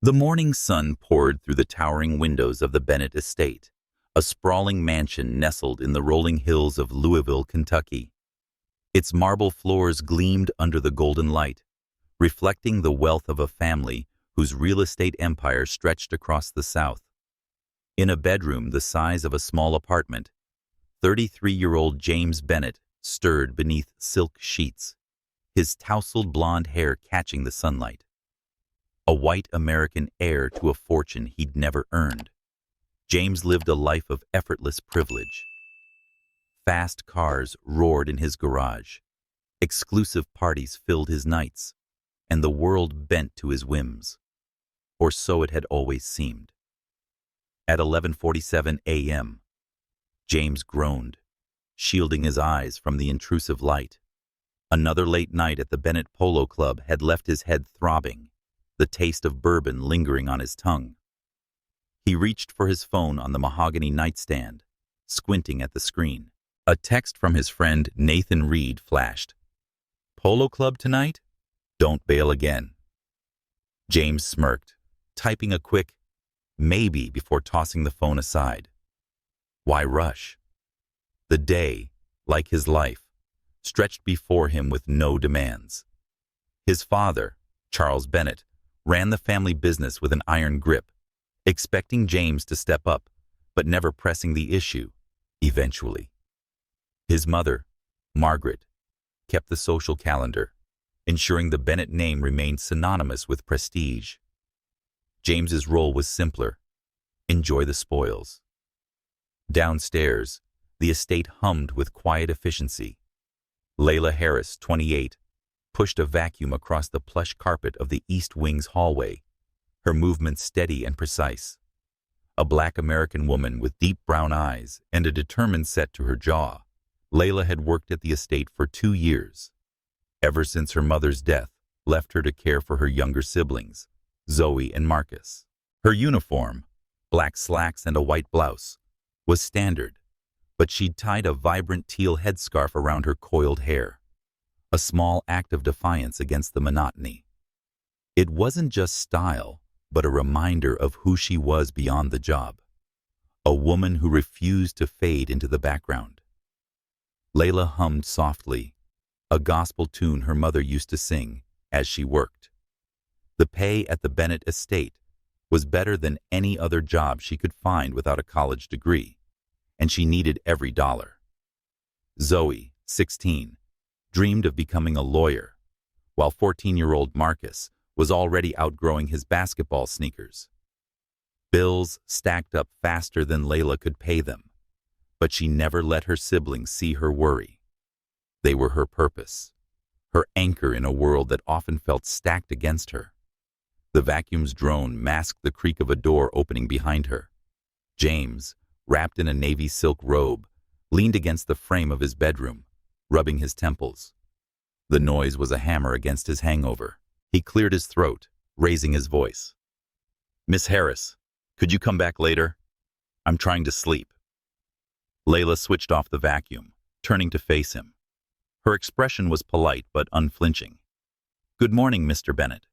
The morning sun poured through the towering windows of the Bennett estate, a sprawling mansion nestled in the rolling hills of Louisville, Kentucky. Its marble floors gleamed under the golden light, reflecting the wealth of a family whose real estate empire stretched across the South. In a bedroom the size of a small apartment, 33-year-old James Bennett stirred beneath silk sheets, his tousled blonde hair catching the sunlight. A white American heir to a fortune he'd never earned, James lived a life of effortless privilege. Fast cars roared in his garage, exclusive parties filled his nights, and the world bent to his whims. Or so it had always seemed. At 11:47 a.m., James groaned, shielding his eyes from the intrusive light. Another late night at the Bennett Polo Club had left his head throbbing, the taste of bourbon lingering on his tongue. He reached for his phone on the mahogany nightstand, squinting at the screen. A text from his friend Nathan Reed flashed. "Polo Club tonight? Don't bail again." James smirked, typing a quick maybe before tossing the phone aside. Why rush? The day, like his life, stretched before him with no demands. His father, Charles Bennett, ran the family business with an iron grip, expecting James to step up, but never pressing the issue, eventually. His mother, Margaret, kept the social calendar, ensuring the Bennett name remained synonymous with prestige. James's role was simpler: enjoy the spoils. Downstairs, the estate hummed with quiet efficiency. Layla Harris, 28, pushed a vacuum across the plush carpet of the East Wing's hallway, her movements steady and precise. A black American woman with deep brown eyes and a determined set to her jaw, Layla had worked at the estate for 2 years. Ever since her mother's death left her to care for her younger siblings, Zoe and Marcus. Her uniform, black slacks and a white blouse, was standard, but she'd tied a vibrant teal headscarf around her coiled hair, a small act of defiance against the monotony. It wasn't just style, but a reminder of who she was beyond the job, a woman who refused to fade into the background. Layla hummed softly, a gospel tune her mother used to sing as she worked. The pay at the Bennett estate was better than any other job she could find without a college degree, and she needed every dollar. Zoe, 16, dreamed of becoming a lawyer, while 14-year-old Marcus was already outgrowing his basketball sneakers. Bills stacked up faster than Layla could pay them, but she never let her siblings see her worry. They were her purpose, her anchor in a world that often felt stacked against her. The vacuum's drone masked the creak of a door opening behind her. James, wrapped in a navy silk robe, leaned against the frame of his bedroom, rubbing his temples. The noise was a hammer against his hangover. He cleared his throat, raising his voice. "Miss Harris, could you come back later? I'm trying to sleep." Layla switched off the vacuum, turning to face him. Her expression was polite but unflinching. "Good morning, Mr. Bennett.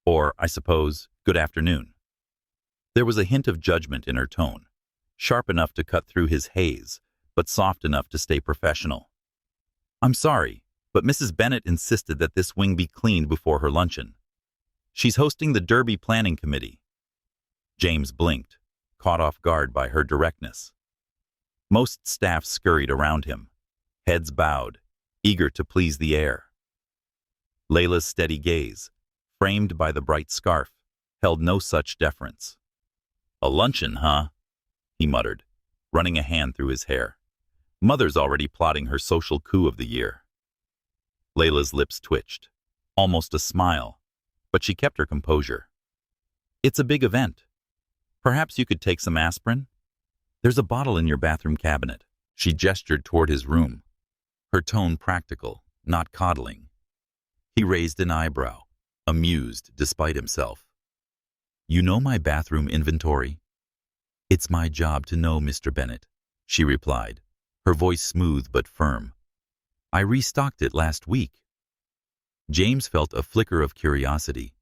Or, I suppose, good afternoon." There was a hint of judgment in her tone, sharp enough to cut through his haze, but soft enough to stay professional. "I'm sorry, but Mrs. Bennett insisted that this wing be cleaned before her luncheon. She's hosting the Derby Planning Committee." James blinked, caught off guard by her directness. Most staff scurried around him, heads bowed, eager to please the heir. Layla's steady gaze, framed by the bright scarf, held no such deference. "A luncheon, huh?" he muttered, running a hand through his hair. "Mother's already plotting her social coup of the year." Layla's lips twitched, almost a smile, but she kept her composure. "It's a big event. Perhaps you could take some aspirin? There's a bottle in your bathroom cabinet." She gestured toward his room, her tone practical, not coddling. He raised an eyebrow, amused despite himself. "You know my bathroom inventory?" "It's my job to know, Mr. Bennett," she replied, her voice smooth but firm. "I restocked it last week." James felt a flicker of curiosity.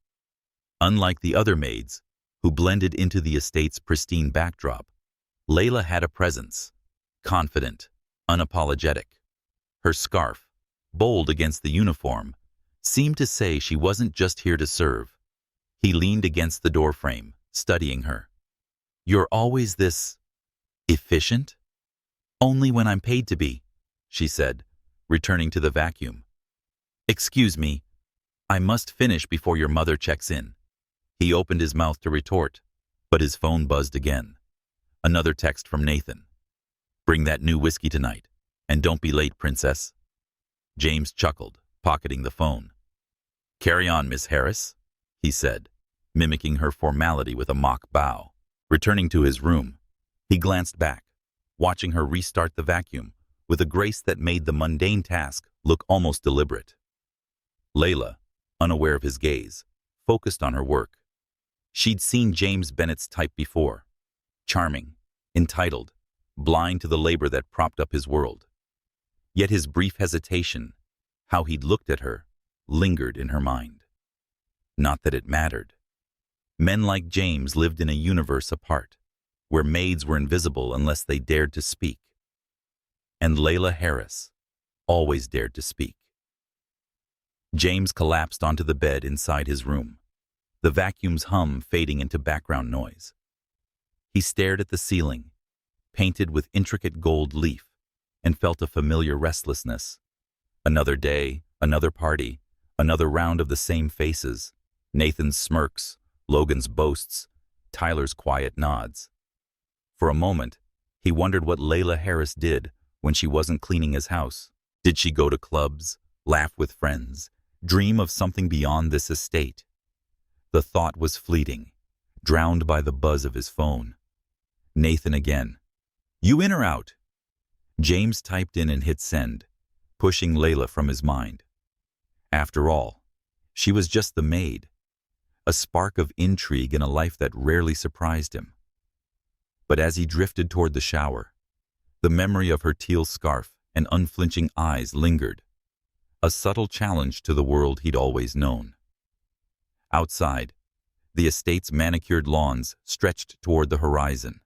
Unlike the other maids, who blended into the estate's pristine backdrop, Layla had a presence, confident, unapologetic. Her scarf, bold against the uniform, seemed to say she wasn't just here to serve. He leaned against the doorframe, studying her. "You're always this efficient?" "Only when I'm paid to be," she said, returning to the vacuum. "Excuse me, I must finish before your mother checks in." He opened his mouth to retort, but his phone buzzed again. Another text from Nathan. "Bring that new whiskey tonight, and don't be late, princess." James chuckled, pocketing the phone. "Carry on, Miss Harris," he said, mimicking her formality with a mock bow. Returning to his room, he glanced back, watching her restart the vacuum with a grace that made the mundane task look almost deliberate. Layla, unaware of his gaze, focused on her work. She'd seen James Bennett's type before. Charming, entitled, blind to the labor that propped up his world. Yet his brief hesitation, how he'd looked at her, lingered in her mind. Not that it mattered. Men like James lived in a universe apart, where maids were invisible unless they dared to speak. And Layla Harris always dared to speak. James collapsed onto the bed inside his room, the vacuum's hum fading into background noise. He stared at the ceiling, painted with intricate gold leaf, and felt a familiar restlessness. Another day, another party, another round of the same faces, Nathan's smirks, Logan's boasts, Tyler's quiet nods. For a moment, he wondered what Layla Harris did when she wasn't cleaning his house. Did she go to clubs, laugh with friends, dream of something beyond this estate? The thought was fleeting, drowned by the buzz of his phone. Nathan again. "You in or out?" James typed in and hit send, pushing Layla from his mind. After all, she was just the maid, a spark of intrigue in a life that rarely surprised him. But as he drifted toward the shower, the memory of her teal scarf and unflinching eyes lingered, a subtle challenge to the world he'd always known. Outside, the estate's manicured lawns stretched toward the horizon,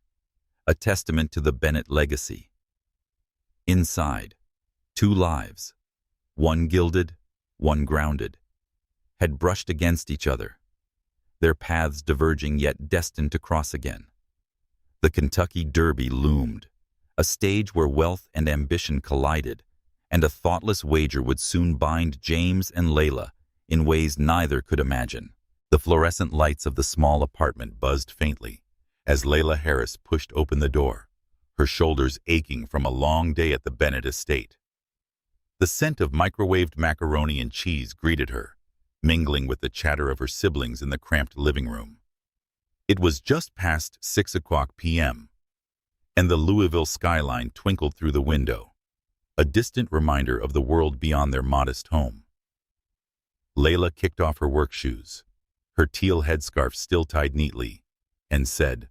a testament to the Bennett legacy. Inside, two lives, one gilded, one grounded, had brushed against each other, their paths diverging yet destined to cross again. The Kentucky Derby loomed, a stage where wealth and ambition collided, and a thoughtless wager would soon bind James and Layla in ways neither could imagine. The fluorescent lights of the small apartment buzzed faintly as Layla Harris pushed open the door, her shoulders aching from a long day at the Bennett estate. The scent of microwaved macaroni and cheese greeted her, mingling with the chatter of her siblings in the cramped living room. It was just past 6 p.m., and the Louisville skyline twinkled through the window, a distant reminder of the world beyond their modest home. Layla kicked off her work shoes, her teal headscarf still tied neatly, and said,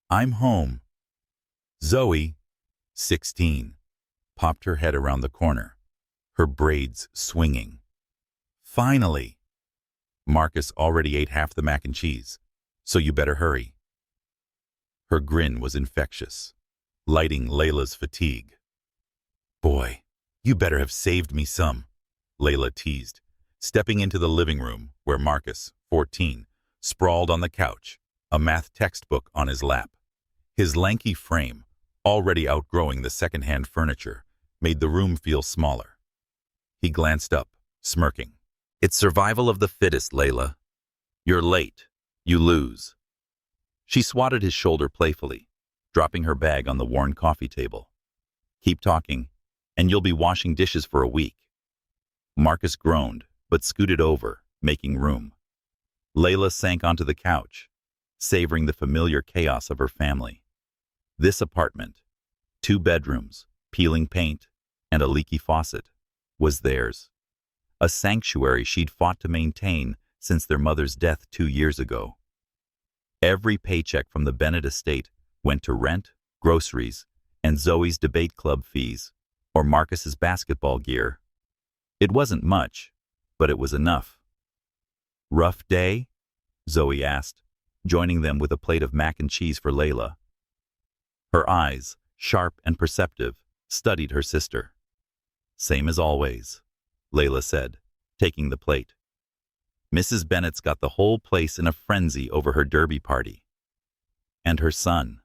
"I'm home." Zoe, 16, popped her head around the corner, her braids swinging. "Finally!" "Marcus already ate half the mac and cheese, so you better hurry." Her grin was infectious, lighting Layla's fatigue. "Boy, you better have saved me some," Layla teased, stepping into the living room where Marcus, 14, sprawled on the couch, a math textbook on his lap. His lanky frame, already outgrowing the second-hand furniture, made the room feel smaller. He glanced up, smirking. "It's survival of the fittest, Layla. You're late. You lose." She swatted his shoulder playfully, dropping her bag on the worn coffee table. "Keep talking, and you'll be washing dishes for a week." Marcus groaned, but scooted over, making room. Layla sank onto the couch, savoring the familiar chaos of her family. This apartment, 2 bedrooms, peeling paint, and a leaky faucet, was theirs. A sanctuary she'd fought to maintain since their mother's death 2 years ago. Every paycheck from the Bennett estate went to rent, groceries, and Zoe's debate club fees, or Marcus's basketball gear. It wasn't much, but it was enough. "Rough day?" Zoe asked, joining them with a plate of mac and cheese for Layla. Her eyes, sharp and perceptive, studied her sister. Same as always, Layla said, taking the plate. Mrs. Bennett's got the whole place in a frenzy over her derby party. And her son.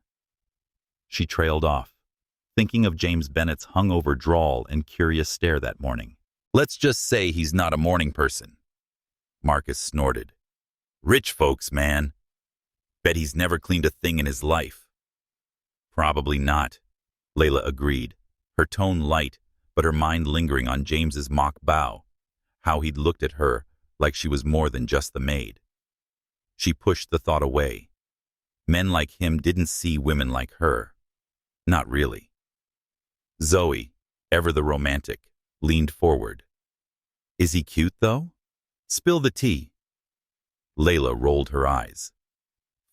She trailed off, thinking of James Bennett's hungover drawl and curious stare that morning. Let's just say he's not a morning person. Marcus snorted. Rich folks, man. Bet he's never cleaned a thing in his life. Probably not, Layla agreed, her tone light, but her mind lingering on James's mock bow, how he'd looked at her like she was more than just the maid. She pushed the thought away. Men like him didn't see women like her. Not really. Zoe, ever the romantic, leaned forward. Is he cute, though? Spill the tea. Layla rolled her eyes.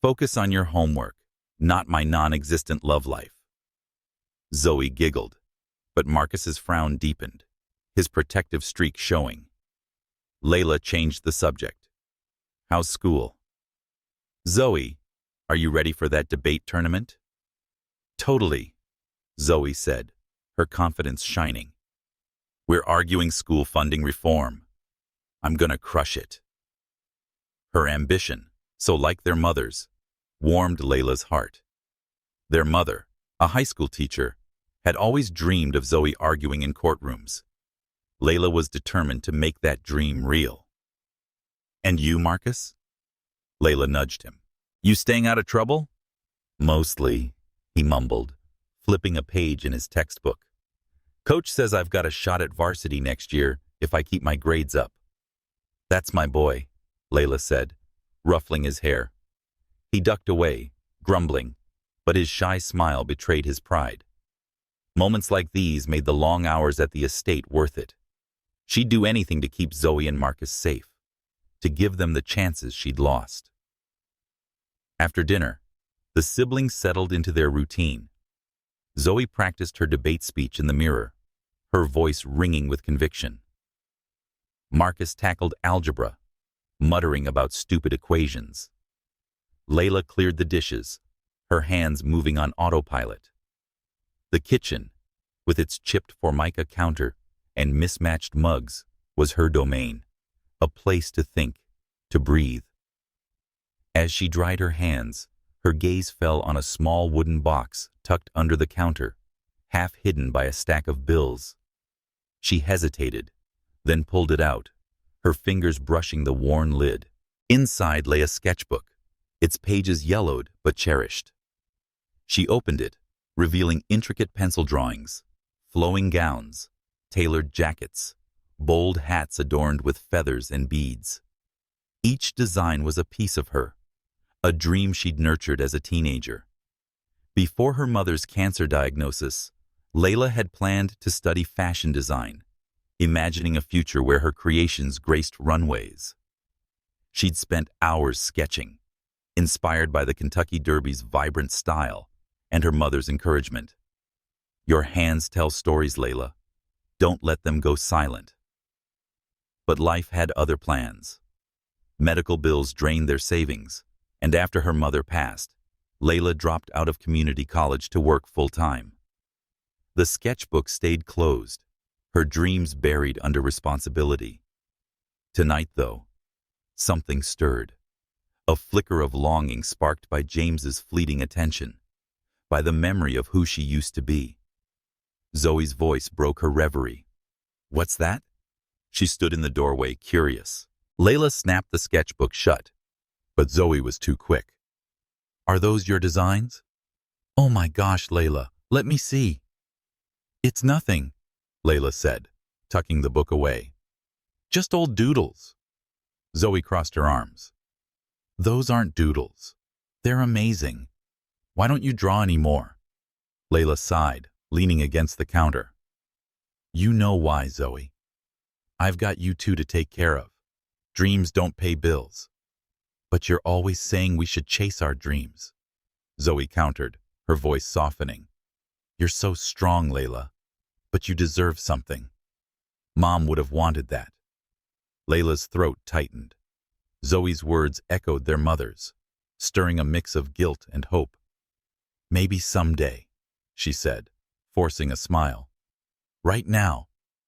Focus on your homework, not my non-existent love life. Zoe giggled, but Marcus's frown deepened, his protective streak showing. Layla changed the subject. How's school? Zoe, are you ready for that debate tournament? Totally, Zoe said, her confidence shining. We're arguing school funding reform. I'm gonna crush it. Her ambition, so like their mother's, warmed Layla's heart. Their mother, a high school teacher, had always dreamed of Zoe arguing in courtrooms. Layla was determined to make that dream real. And you, Marcus? Layla nudged him. You staying out of trouble? Mostly, he mumbled, flipping a page in his textbook. Coach says I've got a shot at varsity next year if I keep my grades up. That's my boy, Layla said, ruffling his hair. He ducked away, grumbling, but his shy smile betrayed his pride. Moments like these made the long hours at the estate worth it. She'd do anything to keep Zoe and Marcus safe, to give them the chances she'd lost. After dinner, the siblings settled into their routine. Zoe practiced her debate speech in the mirror, her voice ringing with conviction. Marcus tackled algebra, muttering about stupid equations. Layla cleared the dishes, her hands moving on autopilot. The kitchen, with its chipped formica counter and mismatched mugs, was her domain, a place to think, to breathe. As she dried her hands, her gaze fell on a small wooden box tucked under the counter, half hidden by a stack of bills. She hesitated, then pulled it out, her fingers brushing the worn lid. Inside lay a sketchbook, its pages yellowed but cherished. She opened it, revealing intricate pencil drawings, flowing gowns, tailored jackets, bold hats adorned with feathers and beads. Each design was a piece of her, a dream she'd nurtured as a teenager. Before her mother's cancer diagnosis, Layla had planned to study fashion design, imagining a future where her creations graced runways. She'd spent hours sketching, inspired by the Kentucky Derby's vibrant style and her mother's encouragement. Your hands tell stories, Layla. Don't let them go silent. But life had other plans. Medical bills drained their savings, and after her mother passed, Layla dropped out of community college to work full-time. The sketchbook stayed closed, her dreams buried under responsibility. Tonight, though, something stirred. A flicker of longing sparked by James's fleeting attention, by the memory of who she used to be. Zoe's voice broke her reverie. What's that? She stood in the doorway, curious. Layla snapped the sketchbook shut, but Zoe was too quick. Are those your designs? Oh my gosh, Layla, let me see. It's nothing, Layla said, tucking the book away. Just old doodles. Zoe crossed her arms. Those aren't doodles. They're amazing. Why don't you draw any more? Layla sighed, leaning against the counter. You know why, Zoe. I've got you two to take care of. Dreams don't pay bills. But you're always saying we should chase our dreams, Zoe countered, her voice softening. You're so strong, Layla, but you deserve something. Mom would have wanted that. Layla's throat tightened. Zoe's words echoed their mother's, stirring a mix of guilt and hope. "Maybe someday," she said, forcing a smile. "Right now,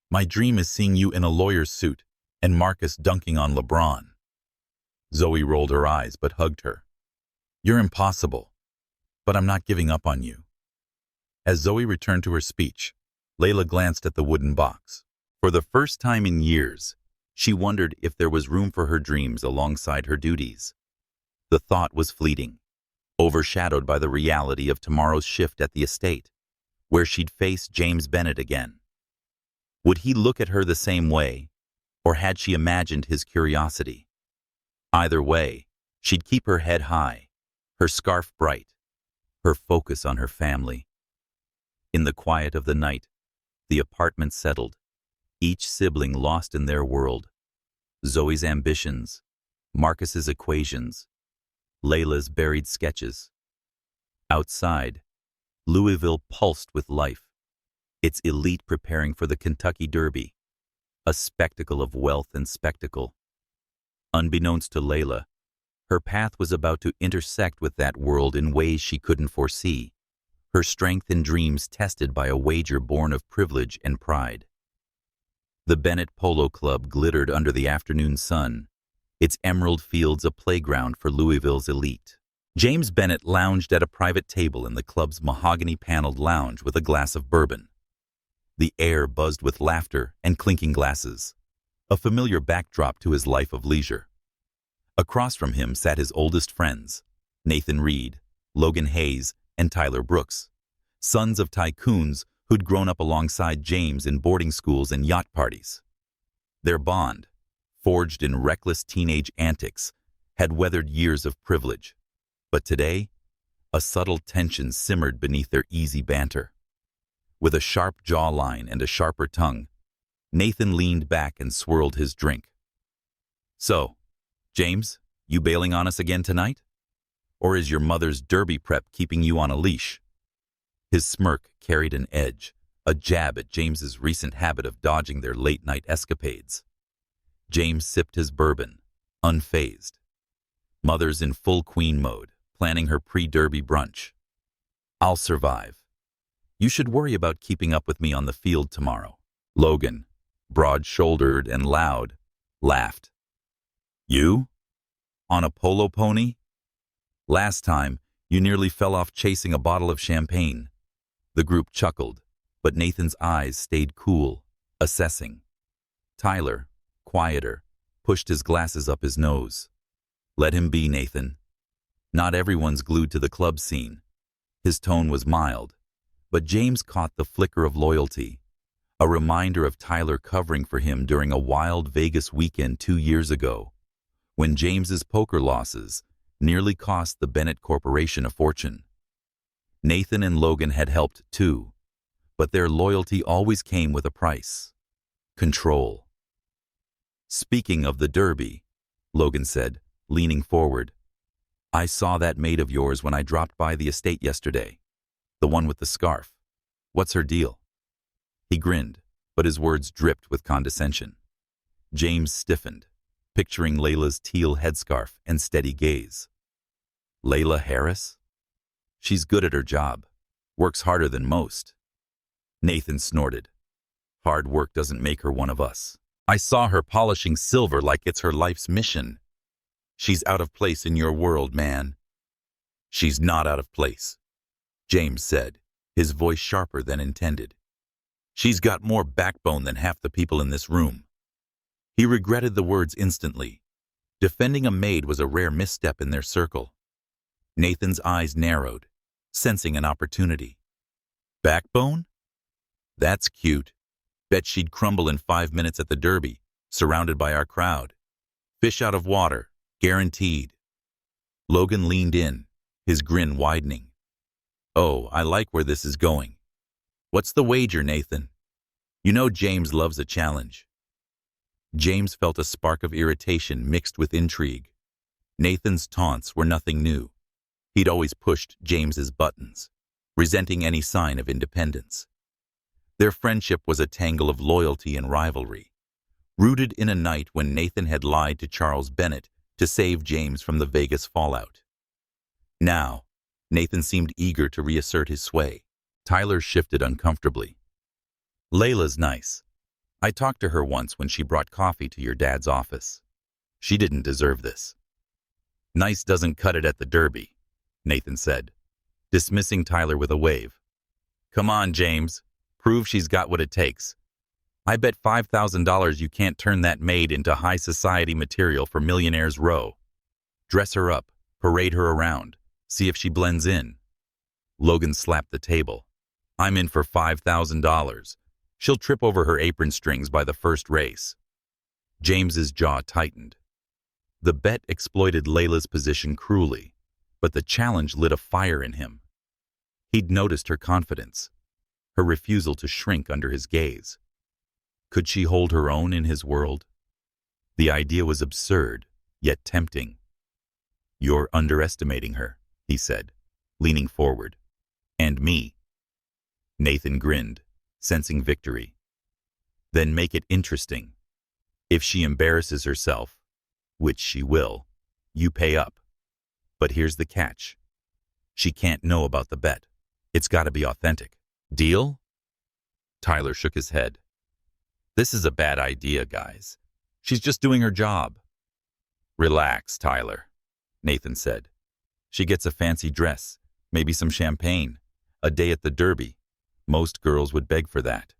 my dream is seeing you in a lawyer's suit and Marcus dunking on LeBron." Zoe rolled her eyes but hugged her. "You're impossible, but I'm not giving up on you." As Zoe returned to her speech, Layla glanced at the wooden box. For the first time in years, she wondered if there was room for her dreams alongside her duties. The thought was fleeting, overshadowed by the reality of tomorrow's shift at the estate, where she'd face James Bennett again. Would he look at her the same way, or had she imagined his curiosity? Either way, she'd keep her head high, her scarf bright, her focus on her family. In the quiet of the night, the apartment settled, each sibling lost in their world. Zoe's ambitions, Marcus's equations, Layla's buried sketches. Outside, Louisville pulsed with life, its elite preparing for the Kentucky Derby, a spectacle of wealth and spectacle. Unbeknownst to Layla, her path was about to intersect with that world in ways she couldn't foresee, her strength and dreams tested by a wager born of privilege and pride. The Bennett Polo Club glittered under the afternoon sun, its emerald fields a playground for Louisville's elite. James Bennett lounged at a private table in the club's mahogany-paneled lounge with a glass of bourbon. The air buzzed with laughter and clinking glasses, a familiar backdrop to his life of leisure. Across from him sat his oldest friends, Nathan Reed, Logan Hayes, and Tyler Brooks, sons of tycoons who'd grown up alongside James in boarding schools and yacht parties. Their bond, forged in reckless teenage antics, had weathered years of privilege. But today, a subtle tension simmered beneath their easy banter. With a sharp jawline and a sharper tongue, Nathan leaned back and swirled his drink. "So, James, you bailing on us again tonight? Or is your mother's derby prep keeping you on a leash?" His smirk carried an edge, a jab at James's recent habit of dodging their late-night escapades. James sipped his bourbon, unfazed. Mother's in full queen mode, planning her pre-derby brunch. "I'll survive. You should worry about keeping up with me on the field tomorrow." Logan, broad-shouldered and loud, laughed. "You? On a polo pony? Last time, you nearly fell off chasing a bottle of champagne." The group chuckled, but Nathan's eyes stayed cool, assessing. Tyler, quieter, pushed his glasses up his nose. "Let him be, Nathan. Not everyone's glued to the club scene." His tone was mild, but James caught the flicker of loyalty, a reminder of Tyler covering for him during a wild Vegas weekend 2 years ago, when James's poker losses nearly cost the Bennett Corporation a fortune. Nathan and Logan had helped too, but their loyalty always came with a price: control. "Speaking of the Derby," Logan said, leaning forward, "I saw that maid of yours when I dropped by the estate yesterday. The one with the scarf. What's her deal?" He grinned, but his words dripped with condescension. James stiffened, picturing Layla's teal headscarf and steady gaze. "Layla Harris? She's good at her job. Works harder than most." Nathan snorted. "Hard work doesn't make her one of us. I saw her polishing silver like it's her life's mission. She's out of place in your world, man." "She's not out of place," James said, his voice sharper than intended. "She's got more backbone than half the people in this room." He regretted the words instantly. Defending a maid was a rare misstep in their circle. Nathan's eyes narrowed, sensing an opportunity. "Backbone? That's cute. Bet she'd crumble in 5 minutes at the Derby, surrounded by our crowd. Fish out of water, guaranteed." Logan leaned in, his grin widening. "Oh, I like where this is going. What's the wager, Nathan? You know James loves a challenge." James felt a spark of irritation mixed with intrigue. Nathan's taunts were nothing new. He'd always pushed James's buttons, resenting any sign of independence. Their friendship was a tangle of loyalty and rivalry, rooted in a night when Nathan had lied to Charles Bennett to save James from the Vegas fallout. Now, Nathan seemed eager to reassert his sway. Tyler shifted uncomfortably. Layla's nice. I talked to her once when she brought coffee to your dad's office. She didn't deserve this. Nice doesn't cut it at the Derby, Nathan said, dismissing Tyler with a wave. Come on, James. Prove she's got what it takes. I bet $5,000 you can't turn that maid into high society material for Millionaire's Row. Dress her up, parade her around, see if she blends in. Logan slapped the table. I'm in for $5,000. She'll trip over her apron strings by the first race. James's jaw tightened. The bet exploited Layla's position cruelly, but the challenge lit a fire in him. He'd noticed her confidence, her refusal to shrink under his gaze. Could she hold her own in his world? The idea was absurd, yet tempting. You're underestimating her, he said, leaning forward. And me. Nathan grinned, sensing victory. Then make it interesting. If she embarrasses herself, which she will, you pay up. But here's the catch. She can't know about the bet. It's got to be authentic. Deal? Tyler shook his head. This is a bad idea, guys. She's just doing her job. Relax, Tyler, Nathan said. She gets a fancy dress, maybe some champagne, a day at the Derby. Most girls would beg for that.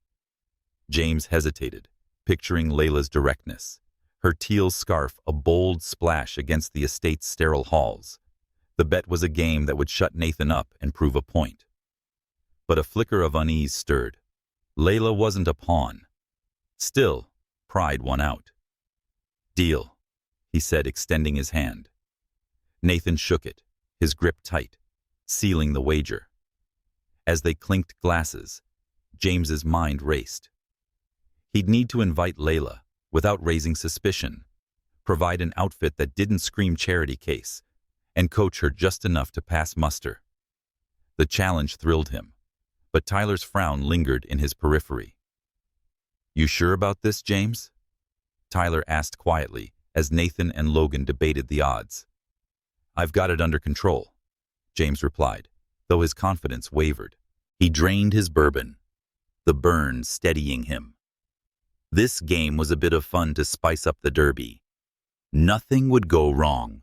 James hesitated, picturing Layla's directness, her teal scarf a bold splash against the estate's sterile halls. The bet was a game that would shut Nathan up and prove a point. But a flicker of unease stirred. Layla wasn't a pawn. Still, pride won out. Deal, he said, extending his hand. Nathan shook it, his grip tight, sealing the wager. As they clinked glasses, James's mind raced. He'd need to invite Layla, without raising suspicion, provide an outfit that didn't scream charity case, and coach her just enough to pass muster. The challenge thrilled him, but Tyler's frown lingered in his periphery. You sure about this, James? Tyler asked quietly as Nathan and Logan debated the odds. I've got it under control, James replied, though his confidence wavered. He drained his bourbon, the burn steadying him. This game was a bit of fun to spice up the Derby. Nothing would go wrong.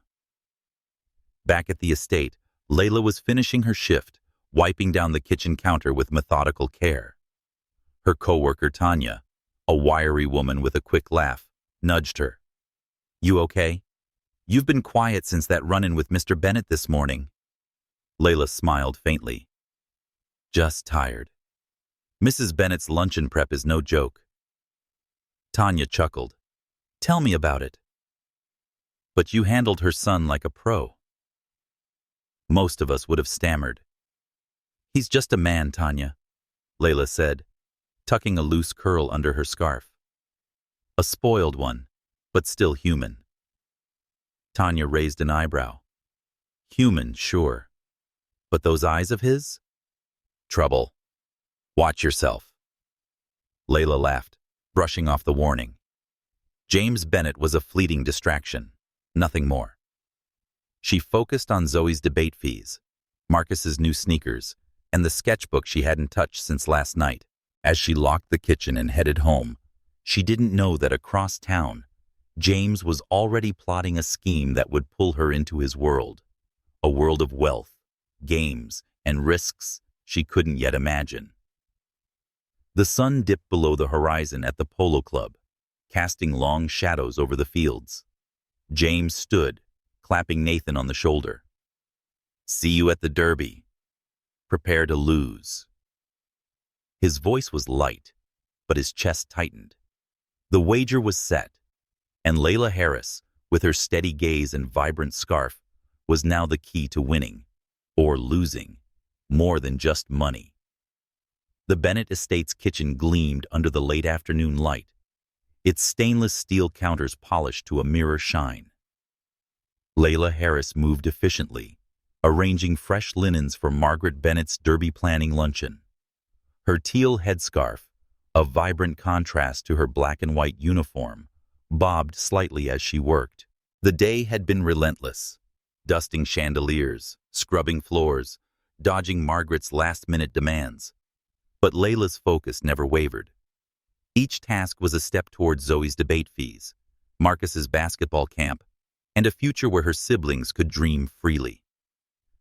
Back at the estate, Layla was finishing her shift, wiping down the kitchen counter with methodical care. Her coworker Tanya, a wiry woman with a quick laugh, nudged her. You okay? You've been quiet since that run-in with Mr. Bennett this morning. Layla smiled faintly. Just tired. Mrs. Bennett's luncheon prep is no joke. Tanya chuckled. Tell me about it. But you handled her son like a pro. Most of us would have stammered. He's just a man, Tanya, Layla said, tucking a loose curl under her scarf. A spoiled one, but still human. Tanya raised an eyebrow. Human, sure. But those eyes of his? Trouble. Watch yourself. Layla laughed, brushing off the warning. James Bennett was a fleeting distraction, nothing more. She focused on Zoe's debate fees, Marcus's new sneakers, and the sketchbook she hadn't touched since last night. As she locked the kitchen and headed home, she didn't know that across town, James was already plotting a scheme that would pull her into his world, a world of wealth, games, and risks she couldn't yet imagine. The sun dipped below the horizon at the polo club, casting long shadows over the fields. James stood, clapping Nathan on the shoulder. See you at the Derby. Prepare to lose. His voice was light, but his chest tightened. The wager was set, and Layla Harris, with her steady gaze and vibrant scarf, was now the key to winning, or losing, more than just money. The Bennett estate's kitchen gleamed under the late afternoon light, its stainless steel counters polished to a mirror shine. Layla Harris moved efficiently, arranging fresh linens for Margaret Bennett's Derby planning luncheon. Her teal headscarf, a vibrant contrast to her black and white uniform, bobbed slightly as she worked. The day had been relentless, dusting chandeliers, scrubbing floors, dodging Margaret's last-minute demands. But Layla's focus never wavered. Each task was a step towards Zoe's debate fees, Marcus's basketball camp, and a future where her siblings could dream freely.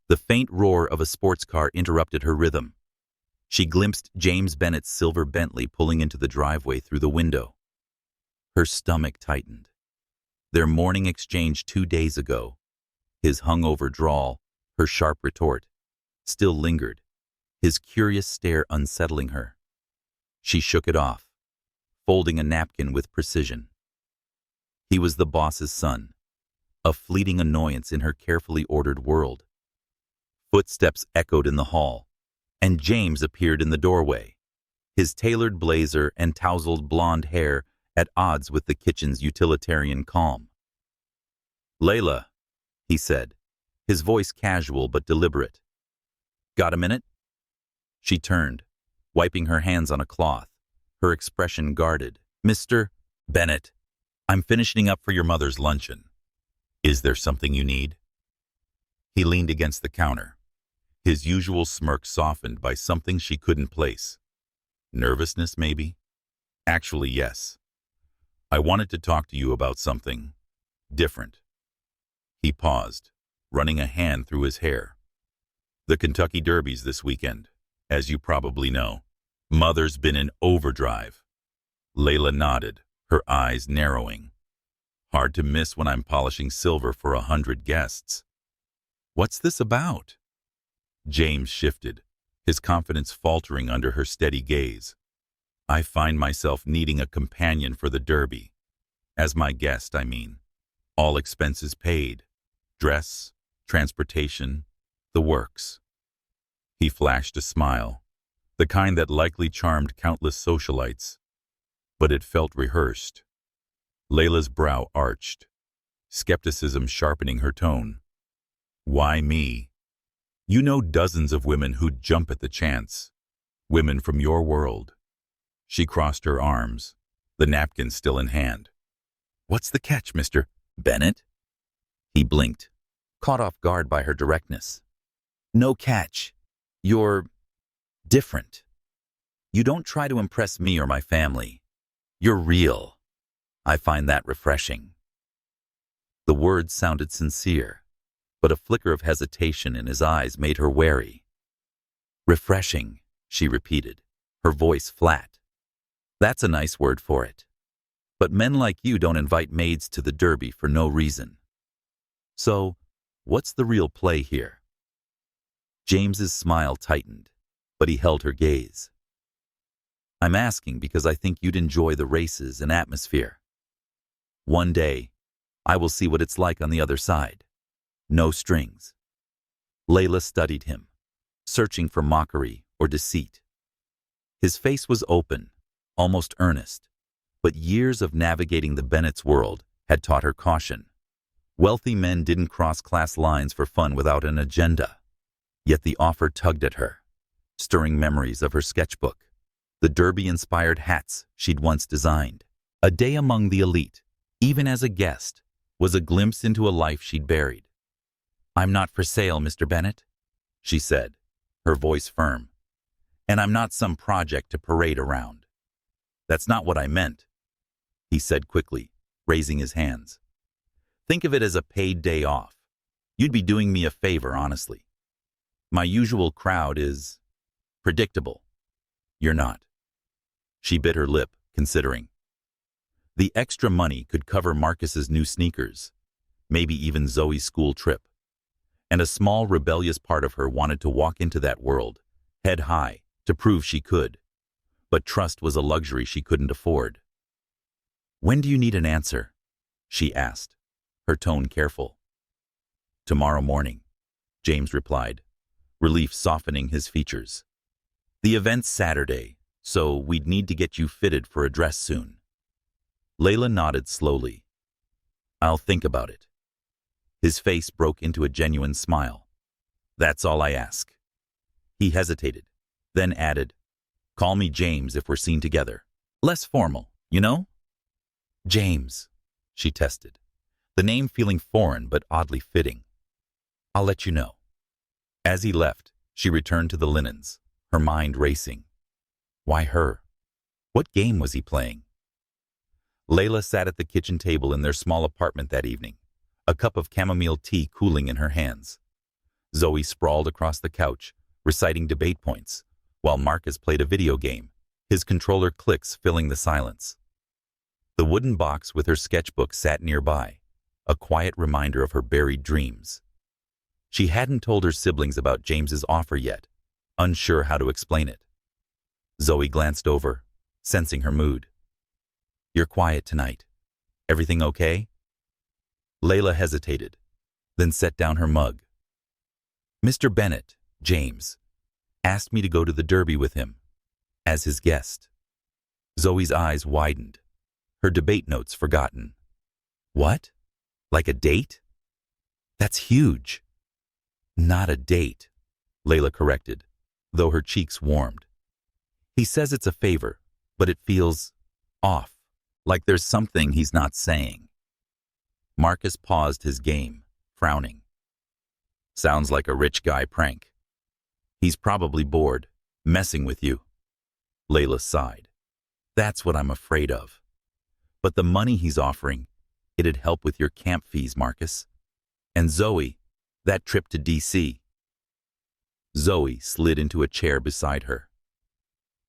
The faint roar of a sports car interrupted her rhythm. She glimpsed James Bennett's silver Bentley pulling into the driveway through the window. Her stomach tightened. Their morning exchange 2 days ago, his hungover drawl, her sharp retort, still lingered, his curious stare unsettling her. She shook it off, folding a napkin with precision. He was the boss's son, a fleeting annoyance in her carefully ordered world. Footsteps echoed in the hall, and James appeared in the doorway, his tailored blazer and tousled blonde hair at odds with the kitchen's utilitarian calm. "Layla," he said, his voice casual but deliberate. "Got a minute?" She turned, wiping her hands on a cloth, her expression guarded. "Mr. Bennett, I'm finishing up for your mother's luncheon. Is there something you need?" He leaned against the counter, his usual smirk softened by something she couldn't place. Nervousness, maybe? "Actually, yes. I wanted to talk to you about something different." He paused, running a hand through his hair. "The Kentucky Derby's this weekend, as you probably know. Mother's been in overdrive." Layla nodded, her eyes narrowing. "Hard to miss when I'm polishing silver for 100 guests. What's this about?" James shifted, his confidence faltering under her steady gaze. "I find myself needing a companion for the Derby. As my guest, I mean. All expenses paid. Dress, transportation, the works." He flashed a smile, the kind that likely charmed countless socialites. But it felt rehearsed. Layla's brow arched, skepticism sharpening her tone. "Why me? You know dozens of women who'd jump at the chance. Women from your world." She crossed her arms, the napkin still in hand. "What's the catch, Mr. Bennett?" He blinked, caught off guard by her directness. "No catch. You're different. You don't try to impress me or my family. You're real. I find that refreshing." The words sounded sincere, but a flicker of hesitation in his eyes made her wary. "Refreshing," she repeated, her voice flat. "That's a nice word for it. But men like you don't invite maids to the Derby for no reason. So, what's the real play here?" James's smile tightened, but he held her gaze. "I'm asking because I think you'd enjoy the races and atmosphere. One day, I will see what it's like on the other side. No strings." Layla studied him, searching for mockery or deceit. His face was open, almost earnest, but years of navigating the Bennett's world had taught her caution. Wealthy men didn't cross class lines for fun without an agenda. Yet the offer tugged at her, stirring memories of her sketchbook, the Derby-inspired hats she'd once designed. A day among the elite, even as a guest, was a glimpse into a life she'd buried. "I'm not for sale, Mr. Bennett," she said, her voice firm. "And I'm not some project to parade around." "That's not what I meant," he said quickly, raising his hands. "Think of it as a paid day off. You'd be doing me a favor, honestly. My usual crowd is predictable. You're not." She bit her lip, considering. The extra money could cover Marcus's new sneakers, maybe even Zoe's school trip. And a small rebellious part of her wanted to walk into that world, head high, to prove she could. But trust was a luxury she couldn't afford. "When do you need an answer?" she asked, her tone careful. "Tomorrow morning," James replied, relief softening his features. "The event's Saturday, so we'd need to get you fitted for a dress soon." Layla nodded slowly. "I'll think about it." His face broke into a genuine smile. "That's all I ask." He hesitated, then added, "Call me James if we're seen together. Less formal, you know?" "James," she tested, the name feeling foreign but oddly fitting. "I'll let you know." As he left, she returned to the linens, her mind racing. Why her? What game was he playing? Layla sat at the kitchen table in their small apartment that evening, a cup of chamomile tea cooling in her hands. Zoe sprawled across the couch, reciting debate points, while Marcus played a video game, his controller clicks filling the silence. The wooden box with her sketchbook sat nearby, a quiet reminder of her buried dreams. She hadn't told her siblings about James's offer yet, unsure how to explain it. Zoe glanced over, sensing her mood. "You're quiet tonight. Everything okay?" Layla hesitated, then set down her mug. "Mr. Bennett, James, asked me to go to the Derby with him, as his guest." Zoe's eyes widened, her debate notes forgotten. "What? Like a date? That's huge." "Not a date," Layla corrected, though her cheeks warmed. "He says it's a favor, but it feels off, like there's something he's not saying." Marcus paused his game, frowning. "Sounds like a rich guy prank. He's probably bored, messing with you." Layla sighed. "That's what I'm afraid of. But the money he's offering, it'd help with your camp fees, Marcus. And Zoe, that trip to DC." Zoe slid into a chair beside her.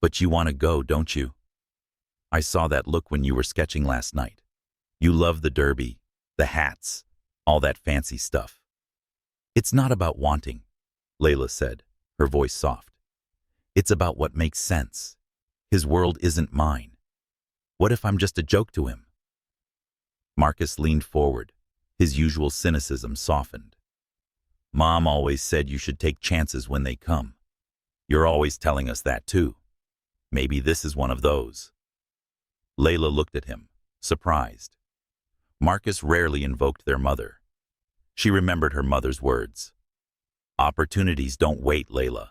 "But you want to go, don't you? I saw that look when you were sketching last night. You love the Derby, the hats, all that fancy stuff." "It's not about wanting," Layla said, her voice soft. "It's about what makes sense. His world isn't mine. What if I'm just a joke to him?" Marcus leaned forward, his usual cynicism softened. "Mom always said you should take chances when they come. You're always telling us that too. Maybe this is one of those." Layla looked at him, surprised. Marcus rarely invoked their mother. She remembered her mother's words. "Opportunities don't wait, Layla.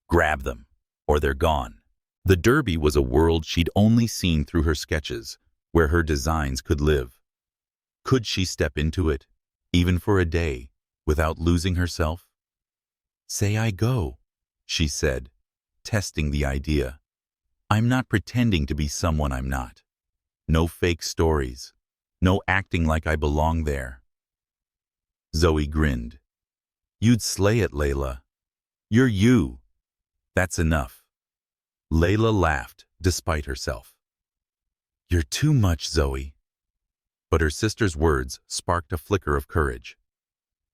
Grab them, or they're gone." The Derby was a world she'd only seen through her sketches, where her designs could live. Could she step into it, even for a day, without losing herself? "Say I go," she said, testing the idea. "I'm not pretending to be someone I'm not. No fake stories. No acting like I belong there." Zoe grinned. "You'd slay it, Layla. You're you. That's enough." Layla laughed, despite herself. "You're too much, Zoe." But her sister's words sparked a flicker of courage.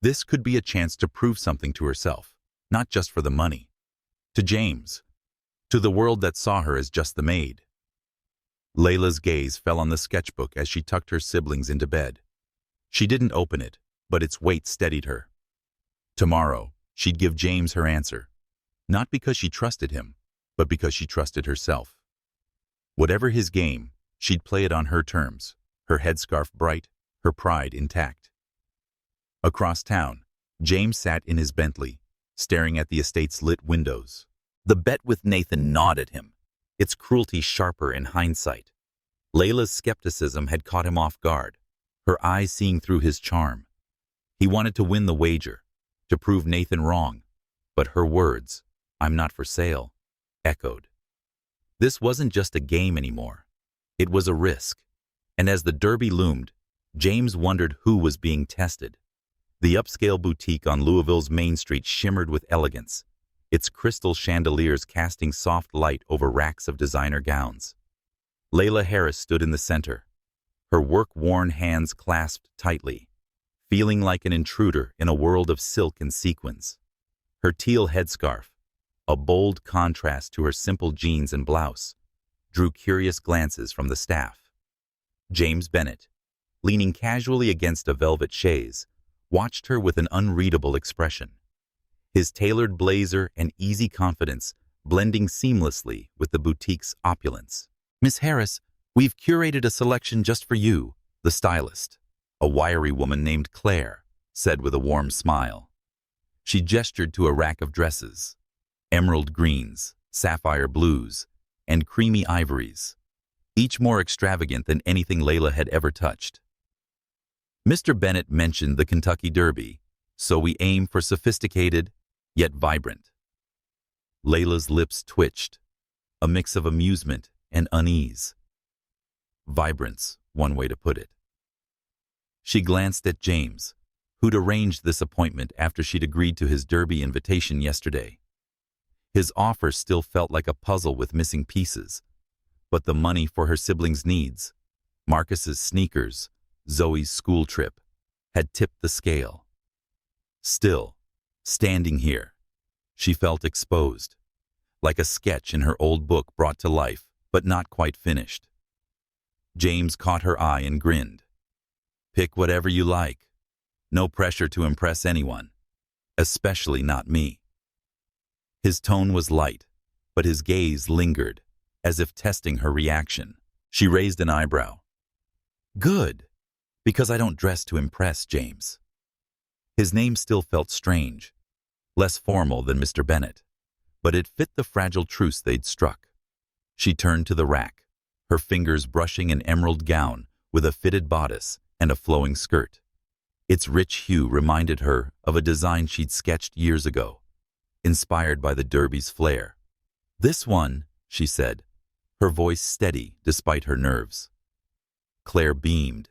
This could be a chance to prove something to herself, not just for the money. To James. To the world that saw her as just the maid. Layla's gaze fell on the sketchbook as she tucked her siblings into bed. She didn't open it, but its weight steadied her. Tomorrow, she'd give James her answer. Not because she trusted him, but because she trusted herself. Whatever his game, she'd play it on her terms, her headscarf bright, her pride intact. Across town, James sat in his Bentley, staring at the estate's lit windows. The bet with Nathan gnawed at him, its cruelty sharper in hindsight. Layla's skepticism had caught him off guard, her eyes seeing through his charm. He wanted to win the wager, to prove Nathan wrong, but her words, "I'm not for sale," echoed. This wasn't just a game anymore. It was a risk, and as the Derby loomed, James wondered who was being tested. The upscale boutique on Louisville's Main Street shimmered with elegance, its crystal chandeliers casting soft light over racks of designer gowns. Layla Harris stood in the center, her work-worn hands clasped tightly, feeling like an intruder in a world of silk and sequins. Her teal headscarf, a bold contrast to her simple jeans and blouse, drew curious glances from the staff. James Bennett, leaning casually against a velvet chaise, watched her with an unreadable expression. His tailored blazer and easy confidence blending seamlessly with the boutique's opulence. "Miss Harris, we've curated a selection just for you," the stylist, a wiry woman named Claire, said with a warm smile. She gestured to a rack of dresses, emerald greens, sapphire blues, and creamy ivories, each more extravagant than anything Layla had ever touched. Mr. Bennett mentioned the Kentucky Derby, so we aim for sophisticated, yet vibrant. Layla's lips twitched, a mix of amusement and unease. Vibrance, one way to put it. She glanced at James, who'd arranged this appointment after she'd agreed to his Derby invitation yesterday. His offer still felt like a puzzle with missing pieces, but the money for her siblings' needs, Marcus's sneakers, Zoe's school trip, had tipped the scale. Still, standing here, she felt exposed, like a sketch in her old book brought to life, but not quite finished. James caught her eye and grinned. "Pick whatever you like. No pressure to impress anyone, especially not me." His tone was light, but his gaze lingered, as if testing her reaction. She raised an eyebrow. "Good, because I don't dress to impress, James." His name still felt strange, less formal than Mr. Bennett, but it fit the fragile truce they'd struck. She turned to the rack, her fingers brushing an emerald gown with a fitted bodice and a flowing skirt. Its rich hue reminded her of a design she'd sketched years ago, inspired by the Derby's flair. "This one," she said, her voice steady despite her nerves. Claire beamed.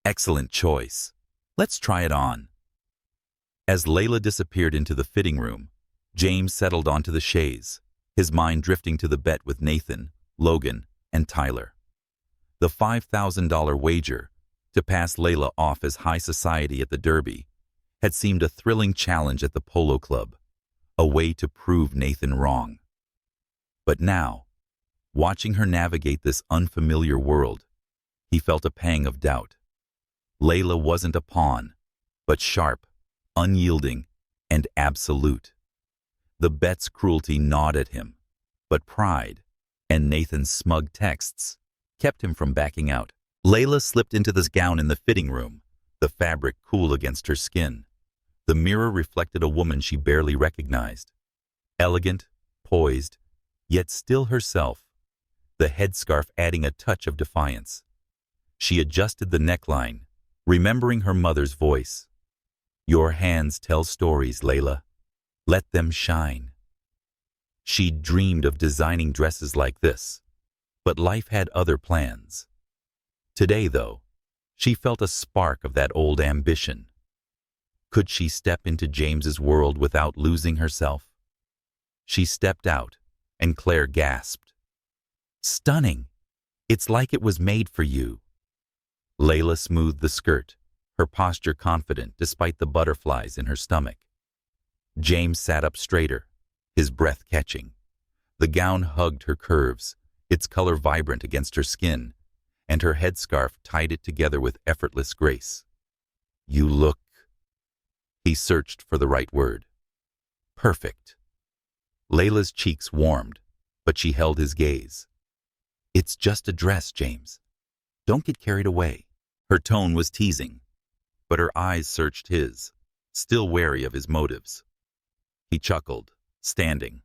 "Excellent choice. Let's try it on." As Layla disappeared into the fitting room, James settled onto the chaise, his mind drifting to the bet with Nathan, Logan, and Tyler. The $5,000 wager, to pass Layla off as high society at the Derby, had seemed a thrilling challenge at the polo club, a way to prove Nathan wrong. But now, watching her navigate this unfamiliar world, he felt a pang of doubt. Layla wasn't a pawn, but sharp, unyielding, and absolute. The bet's cruelty gnawed at him, but pride, and Nathan's smug texts, kept him from backing out. Layla slipped into this gown in the fitting room, the fabric cool against her skin. The mirror reflected a woman she barely recognized. Elegant, poised, yet still herself, the headscarf adding a touch of defiance. She adjusted the neckline, remembering her mother's voice. "Your hands tell stories, Layla. Let them shine." She'd dreamed of designing dresses like this, but life had other plans. Today, though, she felt a spark of that old ambition. Could she step into James's world without losing herself? She stepped out, and Claire gasped. "Stunning! It's like it was made for you." Layla smoothed the skirt, her posture confident despite the butterflies in her stomach. James sat up straighter, his breath catching. The gown hugged her curves, its color vibrant against her skin, and her headscarf tied it together with effortless grace. "You look—" He searched for the right word. "Perfect." Layla's cheeks warmed, but she held his gaze. "It's just a dress, James. Don't get carried away." Her tone was teasing, but her eyes searched his, still wary of his motives. He chuckled, standing.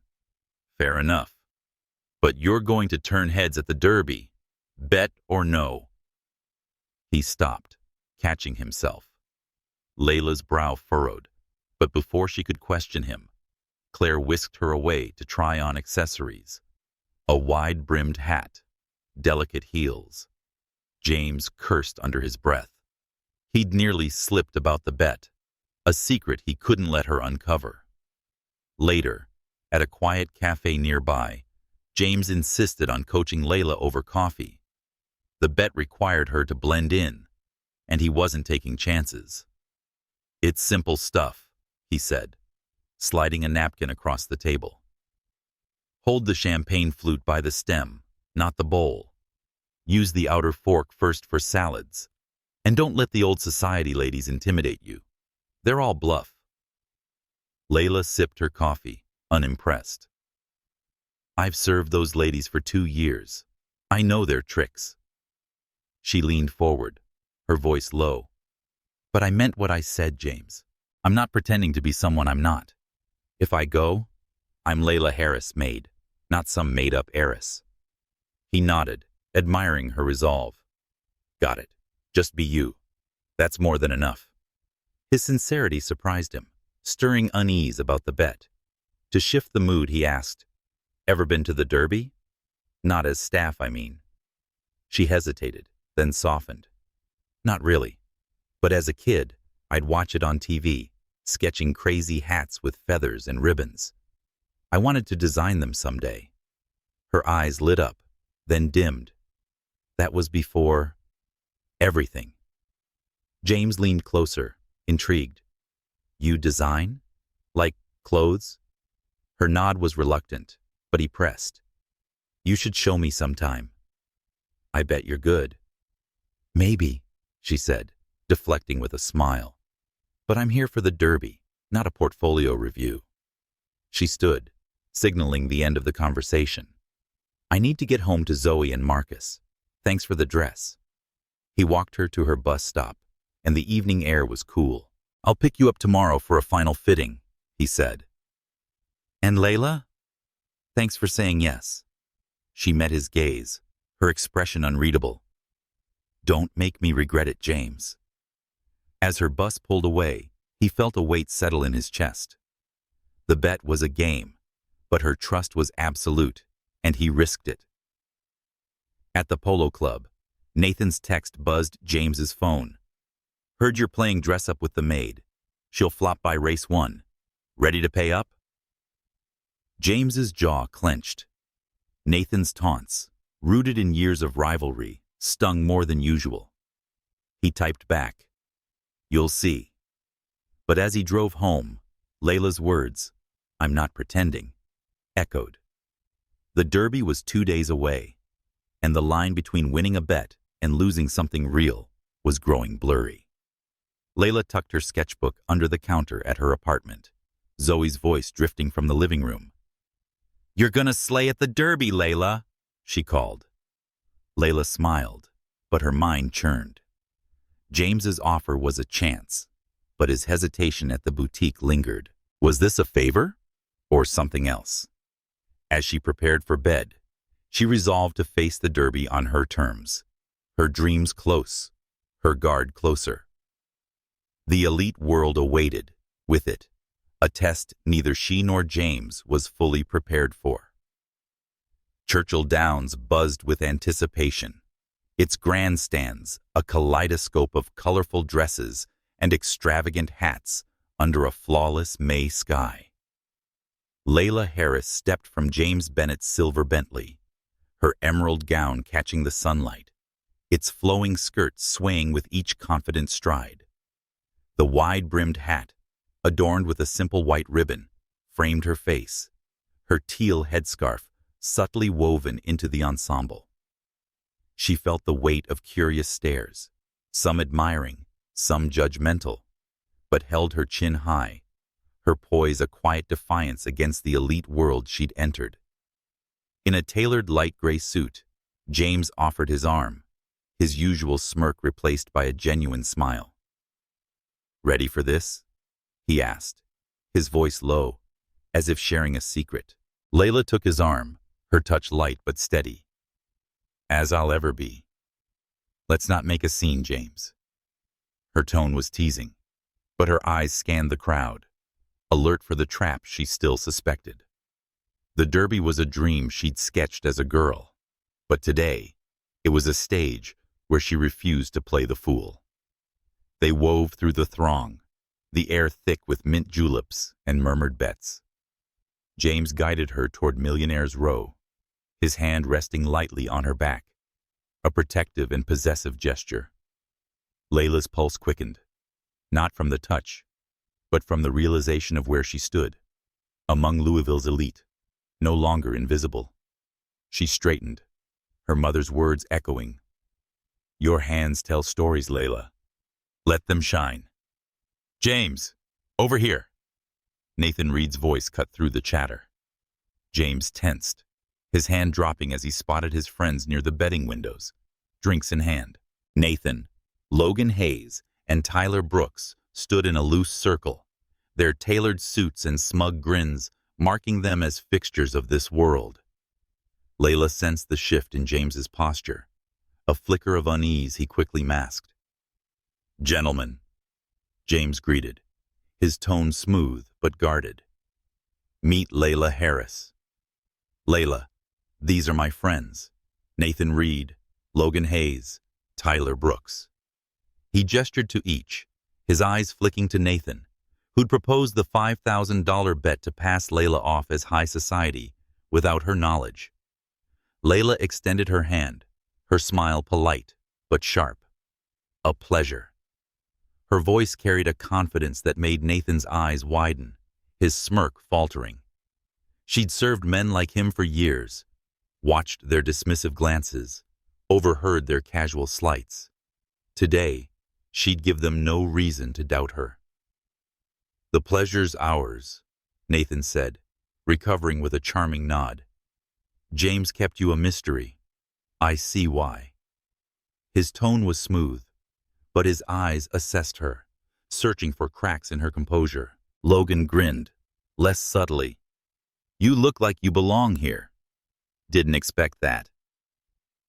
"Fair enough. But you're going to turn heads at the Derby. Bet or no?" He stopped, catching himself. Layla's brow furrowed, but before she could question him, Claire whisked her away to try on accessories. A wide-brimmed hat, delicate heels. James cursed under his breath. He'd nearly slipped about the bet, a secret he couldn't let her uncover. Later, at a quiet cafe nearby, James insisted on coaching Layla over coffee. The bet required her to blend in, and he wasn't taking chances. "It's simple stuff," he said, sliding a napkin across the table. "Hold the champagne flute by the stem, not the bowl. Use the outer fork first for salads. And don't let the old society ladies intimidate you. They're all bluff." Layla sipped her coffee, unimpressed. "I've served those ladies for 2 years. I know their tricks." She leaned forward, her voice low. "But I meant what I said, James. I'm not pretending to be someone I'm not. If I go, I'm Layla Harris, Maid, not some made-up heiress." He nodded, admiring her resolve. "Got it. Just be you." That's more than enough. His sincerity surprised him, stirring unease about the bet. To shift the mood, he asked, "Ever been to the Derby?" "Not as staff, I mean." She hesitated, then softened. "Not really. But as a kid, I'd watch it on TV, sketching crazy hats with feathers and ribbons. I wanted to design them someday." Her eyes lit up, then dimmed. That was before everything. James leaned closer, intrigued. "You design? Like clothes?" Her nod was reluctant, but he pressed. "You should show me sometime." "I bet you're good." "Maybe," she said, deflecting with a smile. "But I'm here for the Derby, not a portfolio review." She stood, signaling the end of the conversation. "I need to get home to Zoe and Marcus. Thanks for the dress." He walked her to her bus stop, and the evening air was cool. "I'll pick you up tomorrow for a final fitting," he said. "And Layla?" "Thanks for saying yes." She met his gaze, her expression unreadable. "Don't make me regret it, James." As her bus pulled away, he felt a weight settle in his chest. The bet was a game, but her trust was absolute, and he risked it. At the polo club, Nathan's text buzzed James's phone. "Heard you're playing dress up with the Maid. She'll flop by race 1. Ready to pay up?" James's jaw clenched. Nathan's taunts, rooted in years of rivalry, stung more than usual. He typed back, "You'll see." But as he drove home, Layla's words, "I'm not pretending," echoed. The Derby was 2 days away, and the line between winning a bet and losing something real was growing blurry. Layla tucked her sketchbook under the counter at her apartment, Zoe's voice drifting from the living room. "You're gonna slay at the Derby, Layla," she called. Layla smiled, but her mind churned. James's offer was a chance, but his hesitation at the boutique lingered. Was this a favor or something else? As she prepared for bed, she resolved to face the Derby on her terms, her dreams close, her guard closer. The elite world awaited, with it, a test neither she nor James was fully prepared for. Churchill Downs buzzed with anticipation, its grandstands a kaleidoscope of colorful dresses and extravagant hats under a flawless May sky. Layla Harris stepped from James Bennett's silver Bentley, her emerald gown catching the sunlight, its flowing skirt swaying with each confident stride. The wide-brimmed hat, adorned with a simple white ribbon, framed her face, her teal headscarf subtly woven into the ensemble. She felt the weight of curious stares, some admiring, some judgmental, but held her chin high, her poise a quiet defiance against the elite world she'd entered. In a tailored light gray suit, James offered his arm, his usual smirk replaced by a genuine smile. "Ready for this?" he asked, his voice low, as if sharing a secret. Layla took his arm, her touch light but steady. "As I'll ever be." "Let's not make a scene, James." Her tone was teasing, but her eyes scanned the crowd, alert for the trap she still suspected. The Derby was a dream she'd sketched as a girl, but today, it was a stage where she refused to play the fool. They wove through the throng, the air thick with mint juleps and murmured bets. James guided her toward Millionaire's Row, his hand resting lightly on her back, a protective and possessive gesture. Layla's pulse quickened, not from the touch, but from the realization of where she stood, among Louisville's elite, no longer invisible. She straightened, her mother's words echoing. "Your hands tell stories, Layla. Let them shine." "James, over here." Nathan Reed's voice cut through the chatter. James tensed, his hand dropping as he spotted his friends near the betting windows, drinks in hand. Nathan, Logan Hayes, and Tyler Brooks stood in a loose circle, their tailored suits and smug grins marking them as fixtures of this world. Layla sensed the shift in James's posture, a flicker of unease he quickly masked. Gentlemen, James greeted, his tone smooth but guarded. Meet Layla Harris. Layla, these are my friends. Nathan Reed, Logan Hayes, Tyler Brooks. He gestured to each, his eyes flicking to Nathan, who'd proposed the $5,000 bet to pass Layla off as high society without her knowledge. Layla extended her hand, her smile polite but sharp. A pleasure. Her voice carried a confidence that made Nathan's eyes widen, his smirk faltering. She'd served men like him for years, watched their dismissive glances, overheard their casual slights. Today, she'd give them no reason to doubt her. The pleasure's ours, Nathan said, recovering with a charming nod. James kept you a mystery. I see why. His tone was smooth, but his eyes assessed her, searching for cracks in her composure. Logan grinned, less subtly. You look like you belong here. Didn't expect that.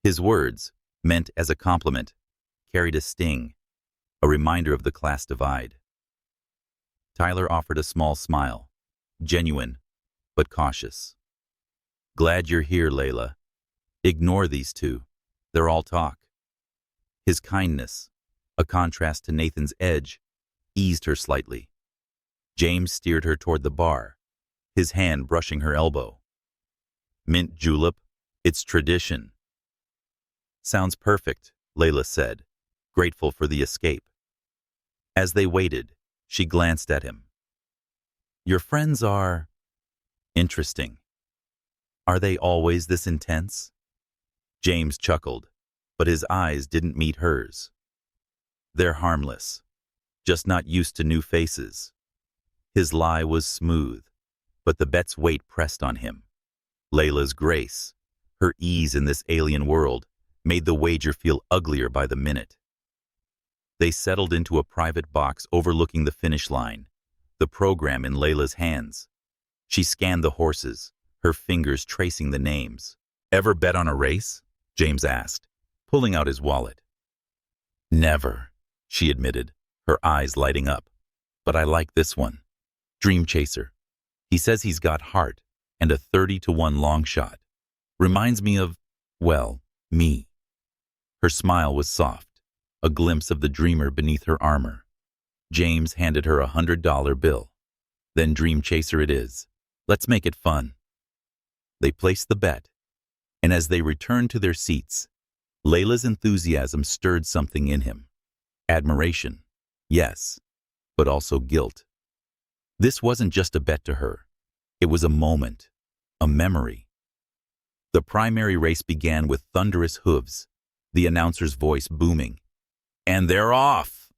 His words, meant as a compliment, carried a sting, a reminder of the class divide. Tyler offered a small smile, genuine, but cautious. Glad you're here, Layla. Ignore these two. They're all talk. His kindness, a contrast to Nathan's edge, eased her slightly. James steered her toward the bar, his hand brushing her elbow. Mint julep, it's tradition. Sounds perfect, Layla said, grateful for the escape. As they waited, she glanced at him. Your friends are interesting. Are they always this intense? James chuckled, but his eyes didn't meet hers. They're harmless, just not used to new faces. His lie was smooth, but the bet's weight pressed on him. Layla's grace, her ease in this alien world, made the wager feel uglier by the minute. They settled into a private box overlooking the finish line, the program in Layla's hands. She scanned the horses, her fingers tracing the names. Ever bet on a race? James asked, pulling out his wallet. Never, she admitted, her eyes lighting up. But I like this one. Dream Chaser. He says he's got heart and a 30-to-1 long shot. Reminds me of, well, me. Her smile was soft, a glimpse of the dreamer beneath her armor. James handed her $100 bill. Then Dream Chaser it is. Let's make it fun. They placed the bet, and as they returned to their seats, Layla's enthusiasm stirred something in him. Admiration, yes, but also guilt. This wasn't just a bet to her. It was a moment, a memory. The primary race began with thunderous hooves, the announcer's voice booming. And they're off!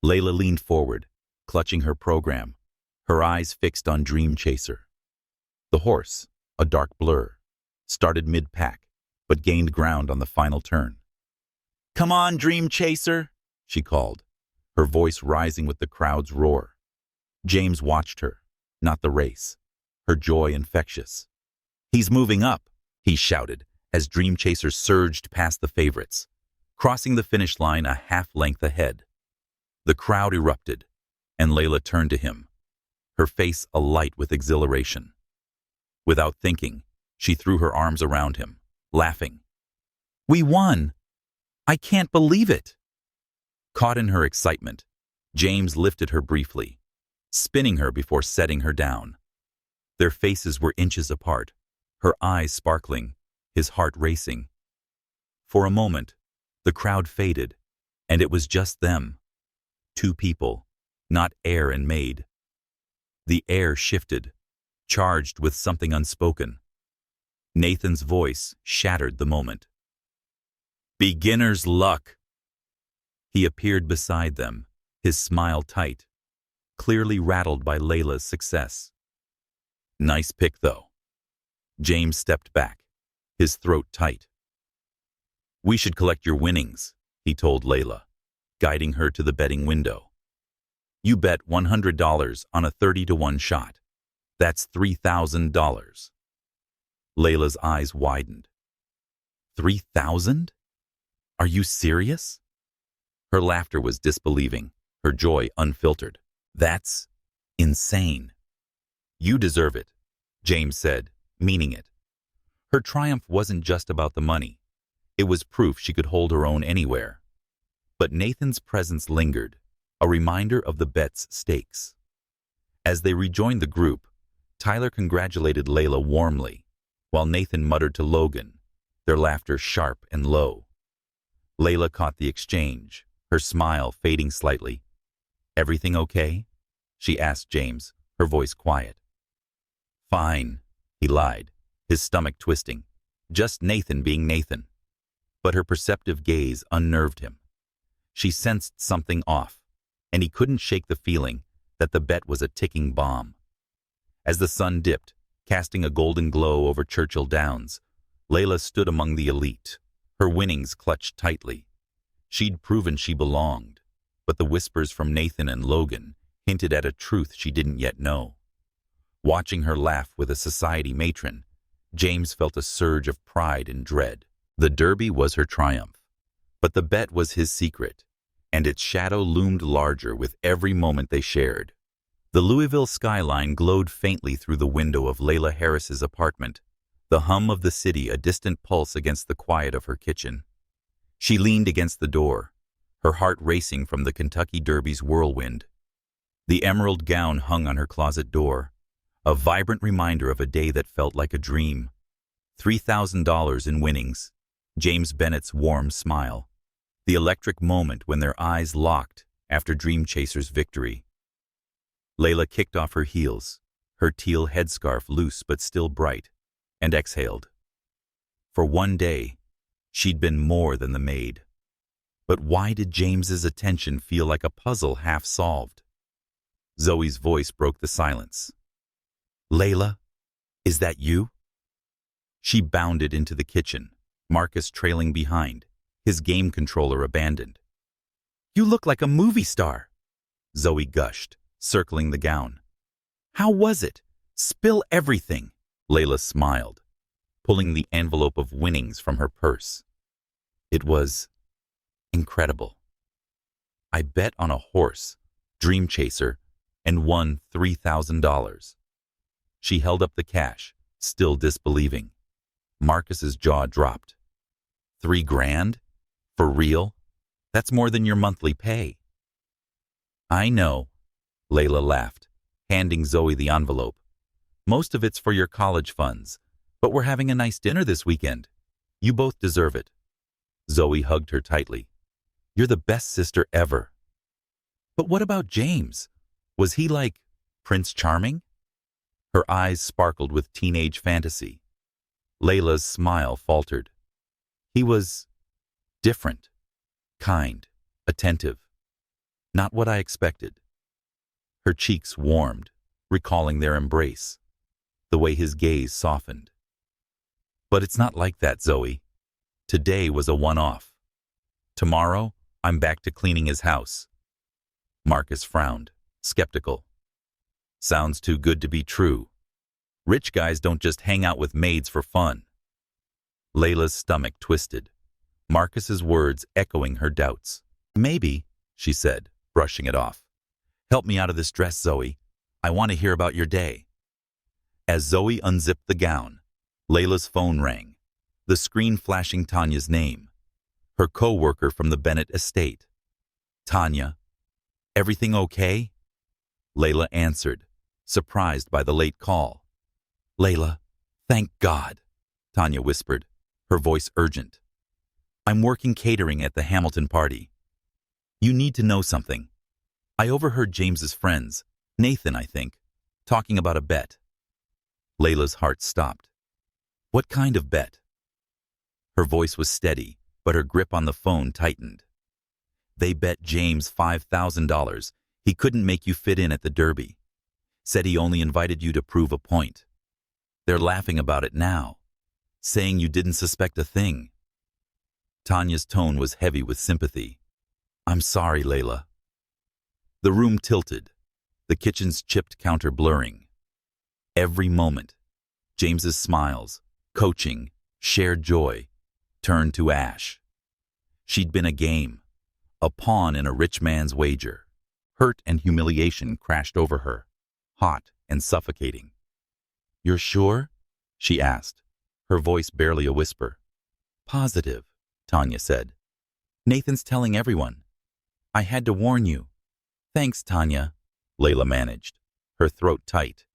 Layla leaned forward, clutching her program, her eyes fixed on Dream Chaser. The horse, a dark blur, started mid-pack, but gained ground on the final turn. Come on, Dream Chaser, she called, her voice rising with the crowd's roar. James watched her, not the race, her joy infectious. He's moving up, he shouted, as Dream Chaser surged past the favorites, crossing the finish line a half-length ahead. The crowd erupted, and Layla turned to him, her face alight with exhilaration. Without thinking, she threw her arms around him, laughing. We won! I can't believe it! Caught in her excitement, James lifted her briefly, spinning her before setting her down. Their faces were inches apart, her eyes sparkling, his heart racing. For a moment, the crowd faded, and it was just them. Two people, not air and Maid. The air shifted, charged with something unspoken. Nathan's voice shattered the moment. Beginner's luck! He appeared beside them, his smile tight, clearly rattled by Layla's success. Nice pick, though. James stepped back, his throat tight. We should collect your winnings, he told Layla, guiding her to the betting window. You bet $100 on a 30-to-1 shot. That's $3,000. Layla's eyes widened. 3,000? Are you serious? Her laughter was disbelieving, her joy unfiltered. "That's insane." "You deserve it," James said, meaning it. Her triumph wasn't just about the money. It was proof she could hold her own anywhere. But Nathan's presence lingered, a reminder of the bet's stakes. As they rejoined the group, Tyler congratulated Layla warmly, while Nathan muttered to Logan, their laughter sharp and low. Layla caught the exchange, her smile fading slightly. "Everything okay?" she asked James, her voice quiet. "Fine," he lied, his stomach twisting. Just Nathan being Nathan. But her perceptive gaze unnerved him. She sensed something off, and he couldn't shake the feeling that the bet was a ticking bomb. As the sun dipped, casting a golden glow over Churchill Downs, Layla stood among the elite, her winnings clutched tightly. She'd proven she belonged, but the whispers from Nathan and Logan hinted at a truth she didn't yet know. Watching her laugh with a society matron, James felt a surge of pride and dread. The derby was her triumph, but the bet was his secret, and its shadow loomed larger with every moment they shared. The Louisville skyline glowed faintly through the window of Layla Harris's apartment, the hum of the city a distant pulse against the quiet of her kitchen. She leaned against the door, her heart racing from the Kentucky Derby's whirlwind. The emerald gown hung on her closet door, a vibrant reminder of a day that felt like a dream. $3,000 in winnings, James Bennett's warm smile, the electric moment when their eyes locked after Dream Chaser's victory. Layla kicked off her heels, her teal headscarf loose but still bright, and exhaled. For one day, she'd been more than the maid. But why did James's attention feel like a puzzle half solved? Zoe's voice broke the silence. "Layla, is that you?" She bounded into the kitchen, Marcus trailing behind, his game controller abandoned. "You look like a movie star," Zoe gushed, circling the gown. "How was it? Spill everything." Layla smiled, pulling the envelope of winnings from her purse. "It was incredible. I bet on a horse, Dream Chaser, and won $3,000. She held up the cash, still disbelieving. Marcus's jaw dropped. $3 grand? For real? That's more than your monthly pay." "I know," Layla laughed, handing Zoe the envelope. "Most of it's for your college funds, but we're having a nice dinner this weekend. You both deserve it." Zoe hugged her tightly. "You're the best sister ever." "But what about James? Was he like Prince Charming?" Her eyes sparkled with teenage fantasy. Layla's smile faltered. "He was different, kind, attentive. Not what I expected." Her cheeks warmed, recalling their embrace, the way his gaze softened. "But it's not like that, Zoe. Today was a one-off. Tomorrow, I'm back to cleaning his house." Marcus frowned, skeptical. "Sounds too good to be true. Rich guys don't just hang out with maids for fun." Layla's stomach twisted, Marcus's words echoing her doubts. "Maybe," she said, brushing it off. "Help me out of this dress, Zoe. I want to hear about your day." As Zoe unzipped the gown, Layla's phone rang, the screen flashing Tanya's name, her co-worker from the Bennett estate. "Tanya, everything okay?" Layla answered, surprised by the late call. "Layla, thank God," Tanya whispered, her voice urgent. "I'm working catering at the Hamilton party. You need to know something. I overheard James's friends, Nathan, I think, talking about a bet." Layla's heart stopped. "What kind of bet?" Her voice was steady, but her grip on the phone tightened. "They bet James $5,000 he couldn't make you fit in at the Derby. Said he only invited you to prove a point. They're laughing about it now, saying you didn't suspect a thing." Tanya's tone was heavy with sympathy. "I'm sorry, Layla." The room tilted, the kitchen's chipped counter blurring. Every moment, James's smiles, coaching, shared joy, turned to ash. She'd been a game, a pawn in a rich man's wager. Hurt and humiliation crashed over her, hot and suffocating. "You're sure?" she asked, her voice barely a whisper. "Positive," Tanya said. "Nathan's telling everyone. I had to warn you." "Thanks, Tanya," Layla managed, her throat tight.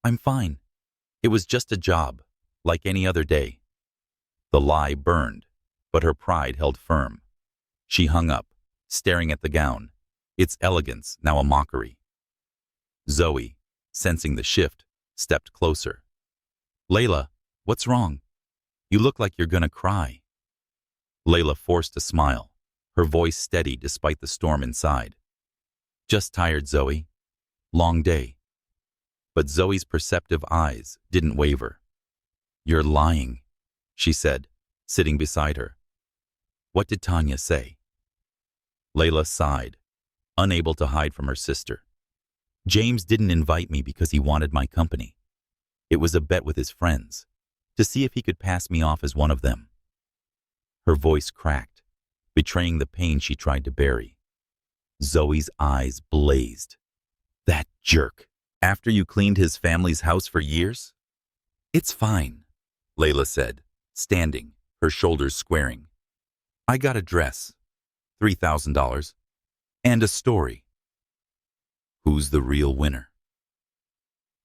"I'm fine. It was just a job, like any other day." The lie burned, but her pride held firm. She hung up, staring at the gown, its elegance now a mockery. Zoe, sensing the shift, stepped closer. "Layla, what's wrong? You look like you're gonna cry." Layla forced a smile, her voice steady despite the storm inside. "Just tired, Zoe. Long day." But Zoe's perceptive eyes didn't waver. "You're lying," she said, sitting beside her. "What did Tanya say?" Layla sighed, unable to hide from her sister. "James didn't invite me because he wanted my company. It was a bet with his friends, to see if he could pass me off as one of them." Her voice cracked, betraying the pain she tried to bury. Zoe's eyes blazed. "That jerk! After you cleaned his family's house for years?" "It's fine," Layla said, standing, her shoulders squaring. "I got a dress, $3,000, and a story. Who's the real winner?"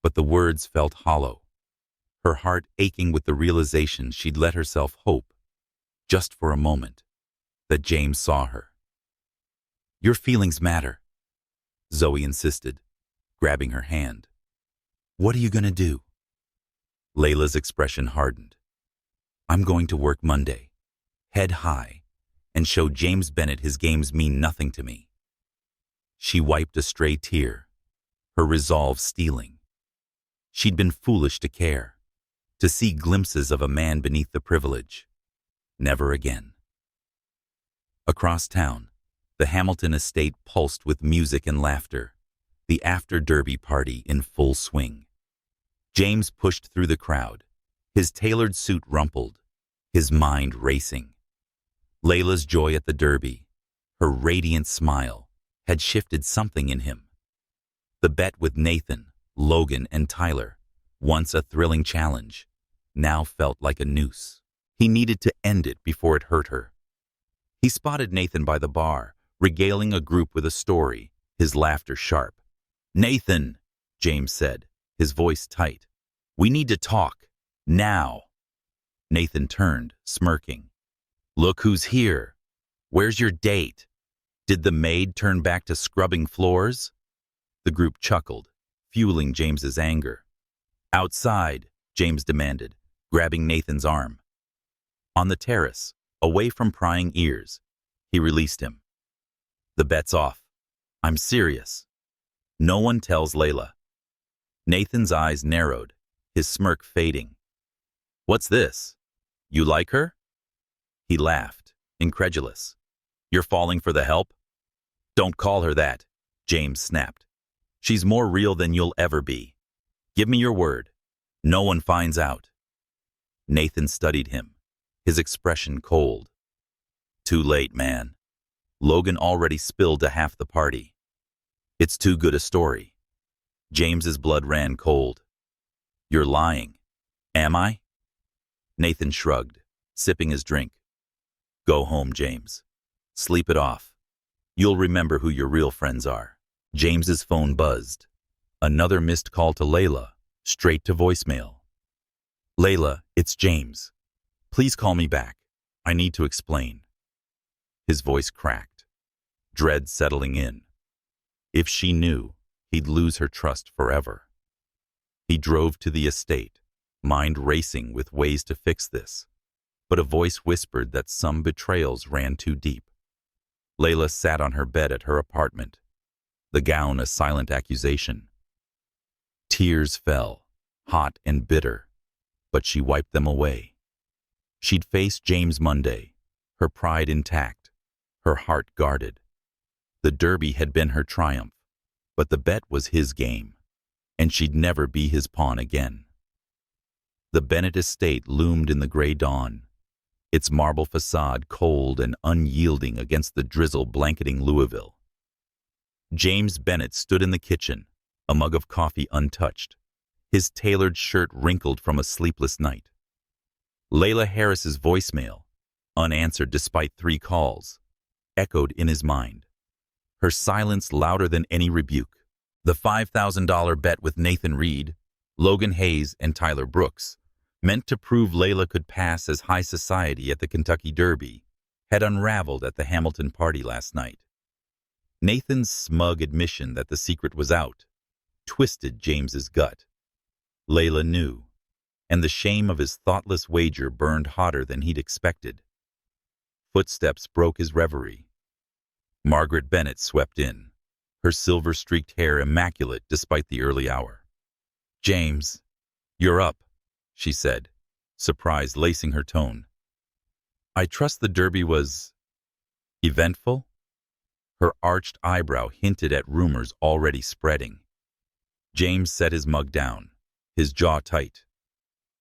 But the words felt hollow, her heart aching with the realization she'd let herself hope, just for a moment, that James saw her. "Your feelings matter," Zoe insisted, grabbing her hand. "What are you gonna do?" Layla's expression hardened. "I'm going to work Monday, head high, and show James Bennett his games mean nothing to me." She wiped a stray tear, her resolve steeling. She'd been foolish to care, to see glimpses of a man beneath the privilege. Never again. Across town, the Hamilton estate pulsed with music and laughter, the after-derby party in full swing. James pushed through the crowd, his tailored suit rumpled, his mind racing. Layla's joy at the derby, her radiant smile, had shifted something in him. The bet with Nathan, Logan, and Tyler, once a thrilling challenge, now felt like a noose. He needed to end it before it hurt her. He spotted Nathan by the bar, regaling a group with a story, his laughter sharp. "Nathan," James said, his voice tight. "We need to talk. Now." Nathan turned, smirking. "Look who's here. Where's your date? Did the maid turn back to scrubbing floors?" The group chuckled, fueling James's anger. "Outside," James demanded, grabbing Nathan's arm. On the terrace, away from prying ears, he released him. "The bet's off. I'm serious." No one tells Layla. Nathan's eyes narrowed, his smirk fading. "What's this? You like her?" He laughed, incredulous. "You're falling for the help?" "Don't call her that," James snapped. "She's more real than you'll ever be. Give me your word. No one finds out." Nathan studied him, his expression cold. "Too late, man. Logan already spilled to half the party. It's too good a story." James's blood ran cold. "You're lying." "Am I?" Nathan shrugged, sipping his drink. "Go home, James. Sleep it off. You'll remember who your real friends are." James's phone buzzed. Another missed call to Layla, straight to voicemail. "Layla, it's James. Please call me back. I need to explain." His voice cracked, dread settling in. If she knew, he'd lose her trust forever. He drove to the estate, mind racing with ways to fix this, but a voice whispered that some betrayals ran too deep. Layla sat on her bed at her apartment, the gown a silent accusation. Tears fell, hot and bitter, but she wiped them away. She'd face James Monday, her pride intact, her heart guarded. The derby had been her triumph, but the bet was his game, and she'd never be his pawn again. The Bennett estate loomed in the gray dawn, its marble facade cold and unyielding against the drizzle blanketing Louisville. James Bennett stood in the kitchen, a mug of coffee untouched, his tailored shirt wrinkled from a sleepless night. Layla Harris's voicemail, unanswered despite 3 calls, echoed in his mind, her silence louder than any rebuke. The $5,000 bet with Nathan Reed, Logan Hayes, and Tyler Brooks, meant to prove Layla could pass as high society at the Kentucky Derby, had unraveled at the Hamilton party last night. Nathan's smug admission that the secret was out twisted James's gut. Layla knew, and the shame of his thoughtless wager burned hotter than he'd expected. Footsteps broke his reverie. Margaret Bennett swept in, her silver-streaked hair immaculate despite the early hour. "James, you're up," she said, surprise lacing her tone. "I trust the Derby was eventful?" Her arched eyebrow hinted at rumors already spreading. James set his mug down, his jaw tight.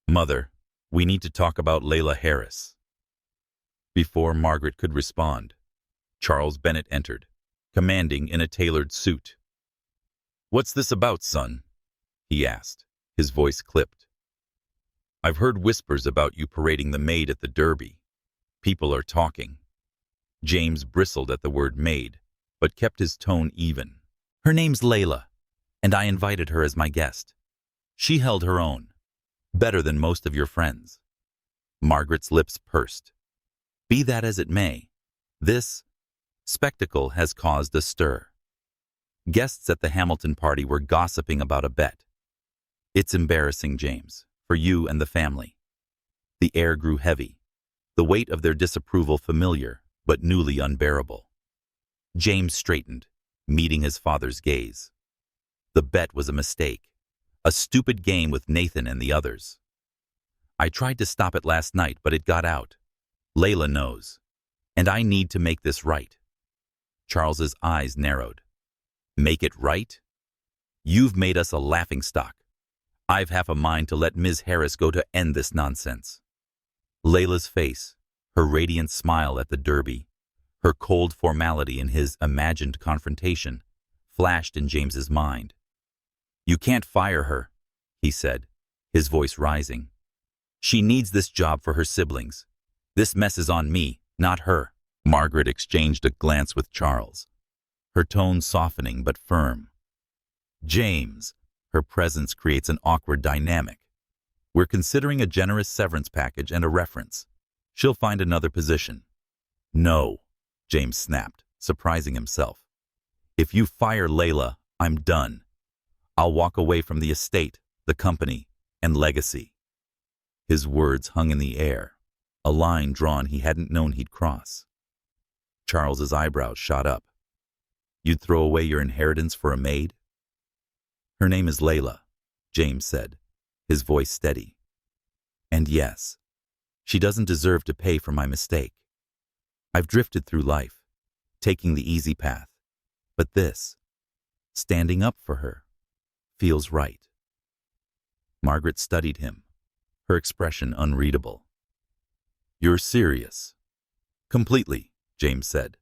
"Mother, we need to talk about Layla Harris." Before Margaret could respond, Charles Bennett entered, commanding in a tailored suit. "What's this about, son?" he asked, his voice clipped. "I've heard whispers about you parading the Maid at the Derby. People are talking." James bristled at the word maid, but kept his tone even. "Her name's Layla, and I invited her as my guest. She held her own, better than most of your friends." Margaret's lips pursed. Be that as it may, this spectacle has caused a stir. Guests at the Hamilton party were gossiping about a bet. "It's embarrassing, James, for you and the family." The air grew heavy, the weight of their disapproval familiar but newly unbearable. James straightened, meeting his father's gaze. The bet was a mistake, a stupid game with Nathan and the others. "I tried to stop it last night, but it got out. Layla knows, and I need to make this right." Charles's eyes narrowed. "Make it right? You've made us a laughingstock. I've half a mind to let Ms. Harris go to end this nonsense." Layla's face, her radiant smile at the Derby, her cold formality in his imagined confrontation, flashed in James's mind. "You can't fire her," he said, his voice rising. "She needs this job for her siblings. This mess is on me, not her." Margaret exchanged a glance with Charles, her tone softening but firm. "James, her presence creates an awkward dynamic. We're considering a generous severance package and a reference. She'll find another position." "No," James snapped, surprising himself. "If you fire Layla, I'm done. I'll walk away from the estate, the company, and legacy." His words hung in the air, a line drawn he hadn't known he'd cross. Charles's eyebrows shot up. "You'd throw away your inheritance for a maid?" "Her name is Layla," James said, his voice steady. "And yes, she doesn't deserve to pay for my mistake. I've drifted through life, taking the easy path, but this, standing up for her, feels right." Margaret studied him, her expression unreadable. "You're serious?" "Completely," James said.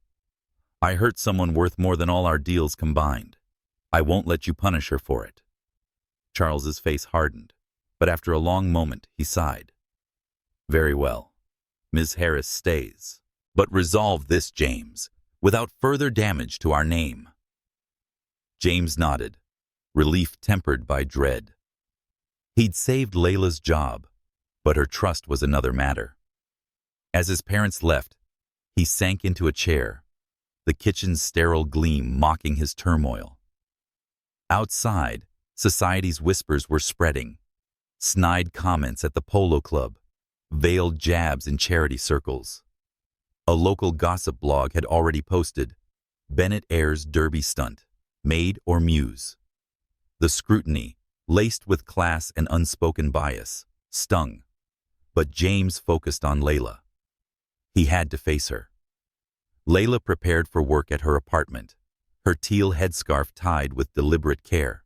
"I hurt someone worth more than all our deals combined. I won't let you punish her for it." Charles's face hardened, but after a long moment he sighed. "Very well. Ms. Harris stays. But resolve this, James, without further damage to our name." James nodded, relief tempered by dread. He'd saved Layla's job, but her trust was another matter. As his parents left, he sank into a chair, the kitchen's sterile gleam mocking his turmoil. Outside, society's whispers were spreading, snide comments at the polo club, veiled jabs in charity circles. A local gossip blog had already posted, "Bennett airs Derby stunt, Maid or Muse." The scrutiny, laced with class and unspoken bias, stung, but James focused on Layla. He had to face her. Layla prepared for work at her apartment, her teal headscarf tied with deliberate care.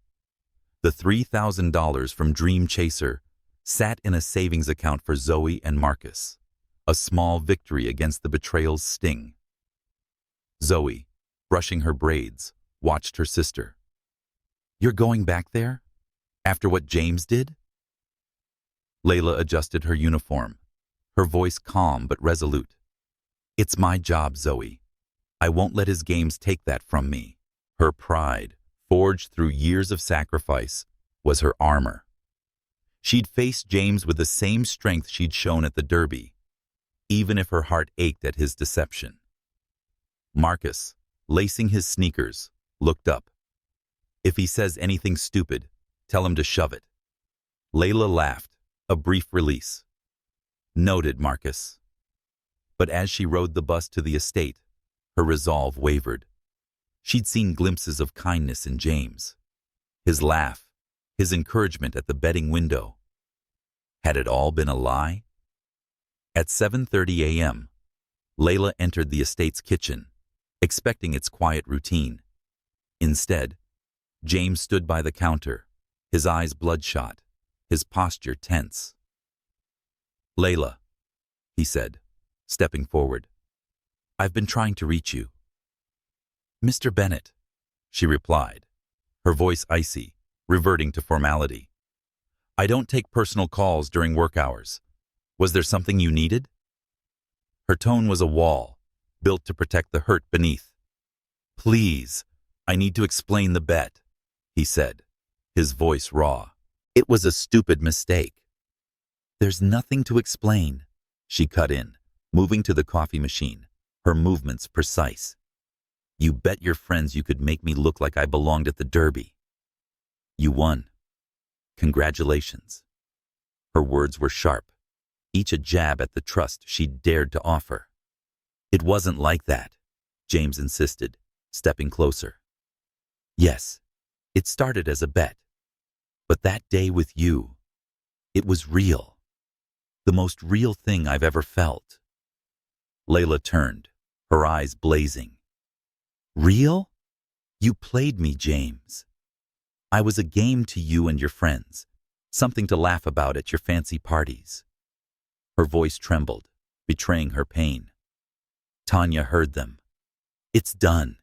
The $3,000 from Dream Chaser sat in a savings account for Zoe and Marcus, a small victory against the betrayal's sting. Zoe, brushing her braids, watched her sister. "You're going back there? After what James did?" Layla adjusted her uniform, her voice calm but resolute. "It's my job, Zoe. I won't let his games take that from me." Her pride, forged through years of sacrifice, was her armor. She'd faced James with the same strength she'd shown at the Derby, even if her heart ached at his deception. Marcus, lacing his sneakers, looked up. "If he says anything stupid, tell him to shove it." Layla laughed, a brief release. "Noted, Marcus." But as she rode the bus to the estate, her resolve wavered. She'd seen glimpses of kindness in James. His laugh, his encouragement at the betting window. Had it all been a lie? At 7:30 a.m., Layla entered the estate's kitchen, expecting its quiet routine. Instead, James stood by the counter, his eyes bloodshot, his posture tense. "Layla," he said, stepping forward. "I've been trying to reach you." "Mr. Bennett," she replied, her voice icy, reverting to formality. "I don't take personal calls during work hours. Was there something you needed?" Her tone was a wall, built to protect the hurt beneath. "Please, I need to explain the bet," he said, his voice raw. "It was a stupid mistake." "There's nothing to explain," she cut in, moving to the coffee machine, her movements precise. "You bet your friends you could make me look like I belonged at the Derby. You won. Congratulations." Her words were sharp, each a jab at the trust she'd dared to offer. "It wasn't like that," James insisted, stepping closer. "Yes, it started as a bet. But that day with you, it was real. The most real thing I've ever felt." Layla turned, her eyes blazing. "Real? You played me, James. I was a game to you and your friends, something to laugh about at your fancy parties." Her voice trembled, betraying her pain. Tanya heard them. "It's done."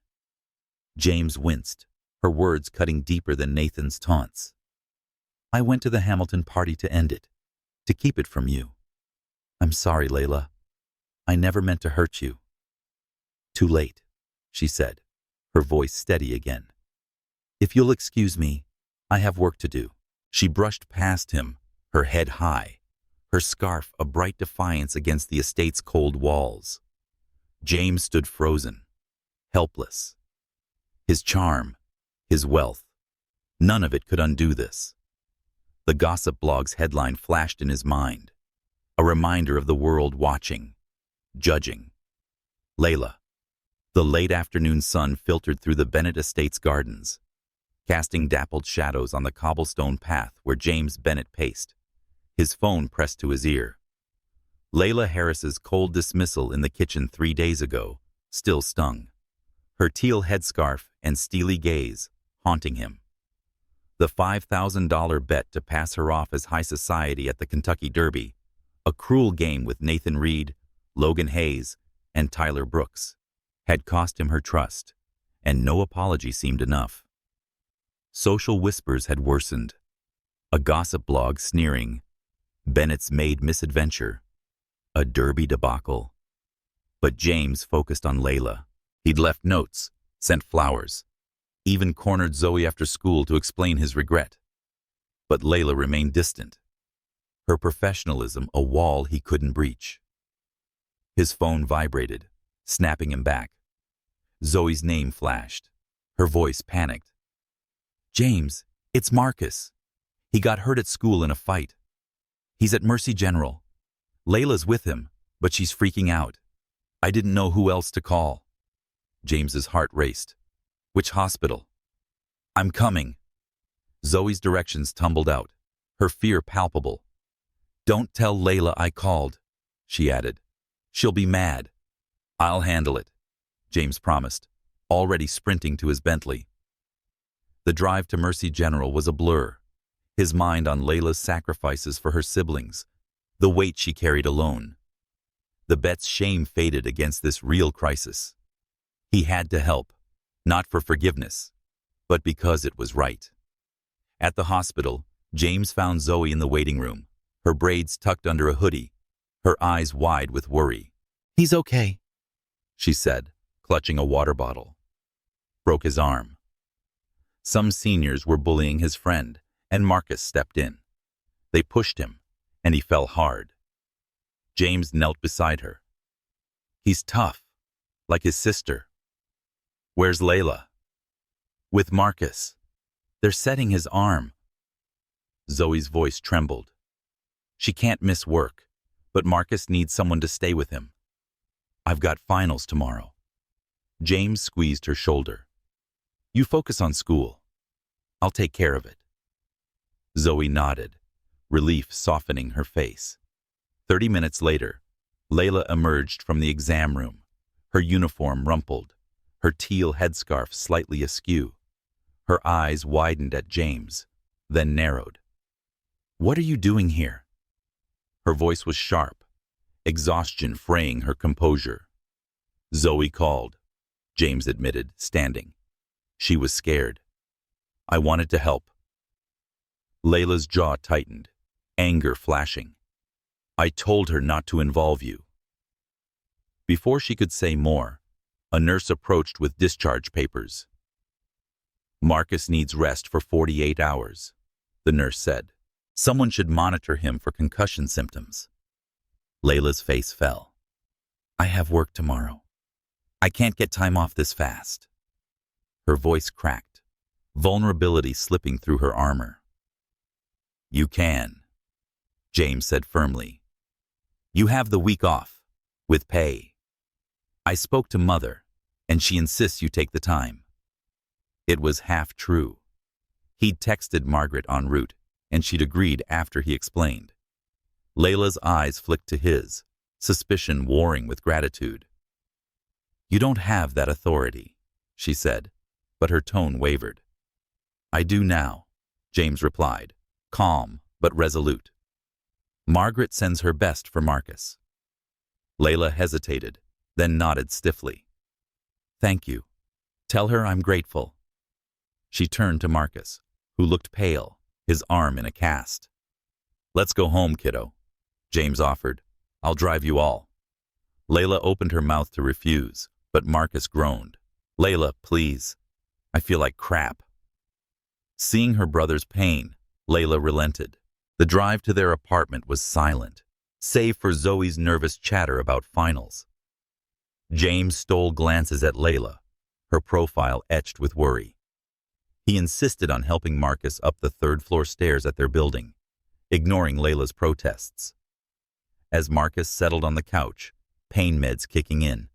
James winced, her words cutting deeper than Nathan's taunts. "I went to the Hamilton party to end it, to keep it from you. I'm sorry, Layla. I never meant to hurt you." "Too late," she said, her voice steady again. "If you'll excuse me, I have work to do." She brushed past him, her head high, her scarf a bright defiance against the estate's cold walls. James stood frozen, helpless. His charm, his wealth, none of it could undo this. The gossip blog's headline flashed in his mind, a reminder of the world watching, judging. Layla. The late afternoon sun filtered through the Bennett estate's gardens, casting dappled shadows on the cobblestone path where James Bennett paced, his phone pressed to his ear. Layla Harris's cold dismissal in the kitchen 3 days ago still stung, her teal headscarf and steely gaze haunting him. The $5,000 bet to pass her off as high society at the Kentucky Derby, a cruel game with Nathan Reed, Logan Hayes, and Tyler Brooks, had cost him her trust, and no apology seemed enough. Social whispers had worsened, a gossip blog sneering, Bennett's Maid misadventure, a Derby debacle. But James focused on Layla. He'd left notes, sent flowers, even cornered Zoe after school to explain his regret. But Layla remained distant, her professionalism a wall he couldn't breach. His phone vibrated, snapping him back. Zoe's name flashed, her voice panicked. "James, it's Marcus. He got hurt at school in a fight. He's at Mercy General. Layla's with him, but she's freaking out. I didn't know who else to call." James's heart raced. "Which hospital?" "I'm coming." Zoe's directions tumbled out, her fear palpable. "Don't tell Layla I called," she added. "She'll be mad." "I'll handle it," James promised, already sprinting to his Bentley. The drive to Mercy General was a blur, his mind on Layla's sacrifices for her siblings, the weight she carried alone. The bet's shame faded against this real crisis. He had to help, not for forgiveness, but because it was right. At the hospital, James found Zoe in the waiting room, her braids tucked under a hoodie, her eyes wide with worry. "He's okay," she said, clutching a water bottle. Broke his arm. Some seniors were bullying his friend, and Marcus stepped in. They pushed him, and he fell hard. James knelt beside her. "He's tough, like his sister." "Where's Layla?" "With Marcus. They're setting his arm." Zoe's voice trembled. "She can't miss work, but Marcus needs someone to stay with him. I've got finals tomorrow." James squeezed her shoulder. "You focus on school. I'll take care of it." Zoe nodded, relief softening her face. 30 minutes later, Layla emerged from the exam room, her uniform rumpled, her teal headscarf slightly askew. Her eyes widened at James, then narrowed. "What are you doing here?" Her voice was sharp, exhaustion fraying her composure. "Zoe called," James admitted, standing. She was scared. "I wanted to help." Layla's jaw tightened, anger flashing. "I told her not to involve you." Before she could say more, a nurse approached with discharge papers. "Marcus needs rest for 48 hours, the nurse said. "Someone should monitor him for concussion symptoms." Layla's face fell. "I have work tomorrow. I can't get time off this fast." Her voice cracked, vulnerability slipping through her armor. "You can," James said firmly. "You have the week off, with pay. I spoke to Mother, and she insists you take the time." It was half true. He'd texted Margaret en route, and she'd agreed after he explained. Layla's eyes flicked to his, suspicion warring with gratitude. "You don't have that authority," she said, but her tone wavered. "I do now," James replied, calm but resolute. "Margaret sends her best for Marcus." Layla hesitated, then nodded stiffly. "Thank you. Tell her I'm grateful." She turned to Marcus, who looked pale, his arm in a cast. "Let's go home, kiddo," James offered. "I'll drive you all." Layla opened her mouth to refuse, but Marcus groaned. "Layla, please. I feel like crap." Seeing her brother's pain, Layla relented. The drive to their apartment was silent, save for Zoe's nervous chatter about finals. James stole glances at Layla, her profile etched with worry. He insisted on helping Marcus up the third-floor stairs at their building, ignoring Layla's protests. As Marcus settled on the couch, pain meds kicking in,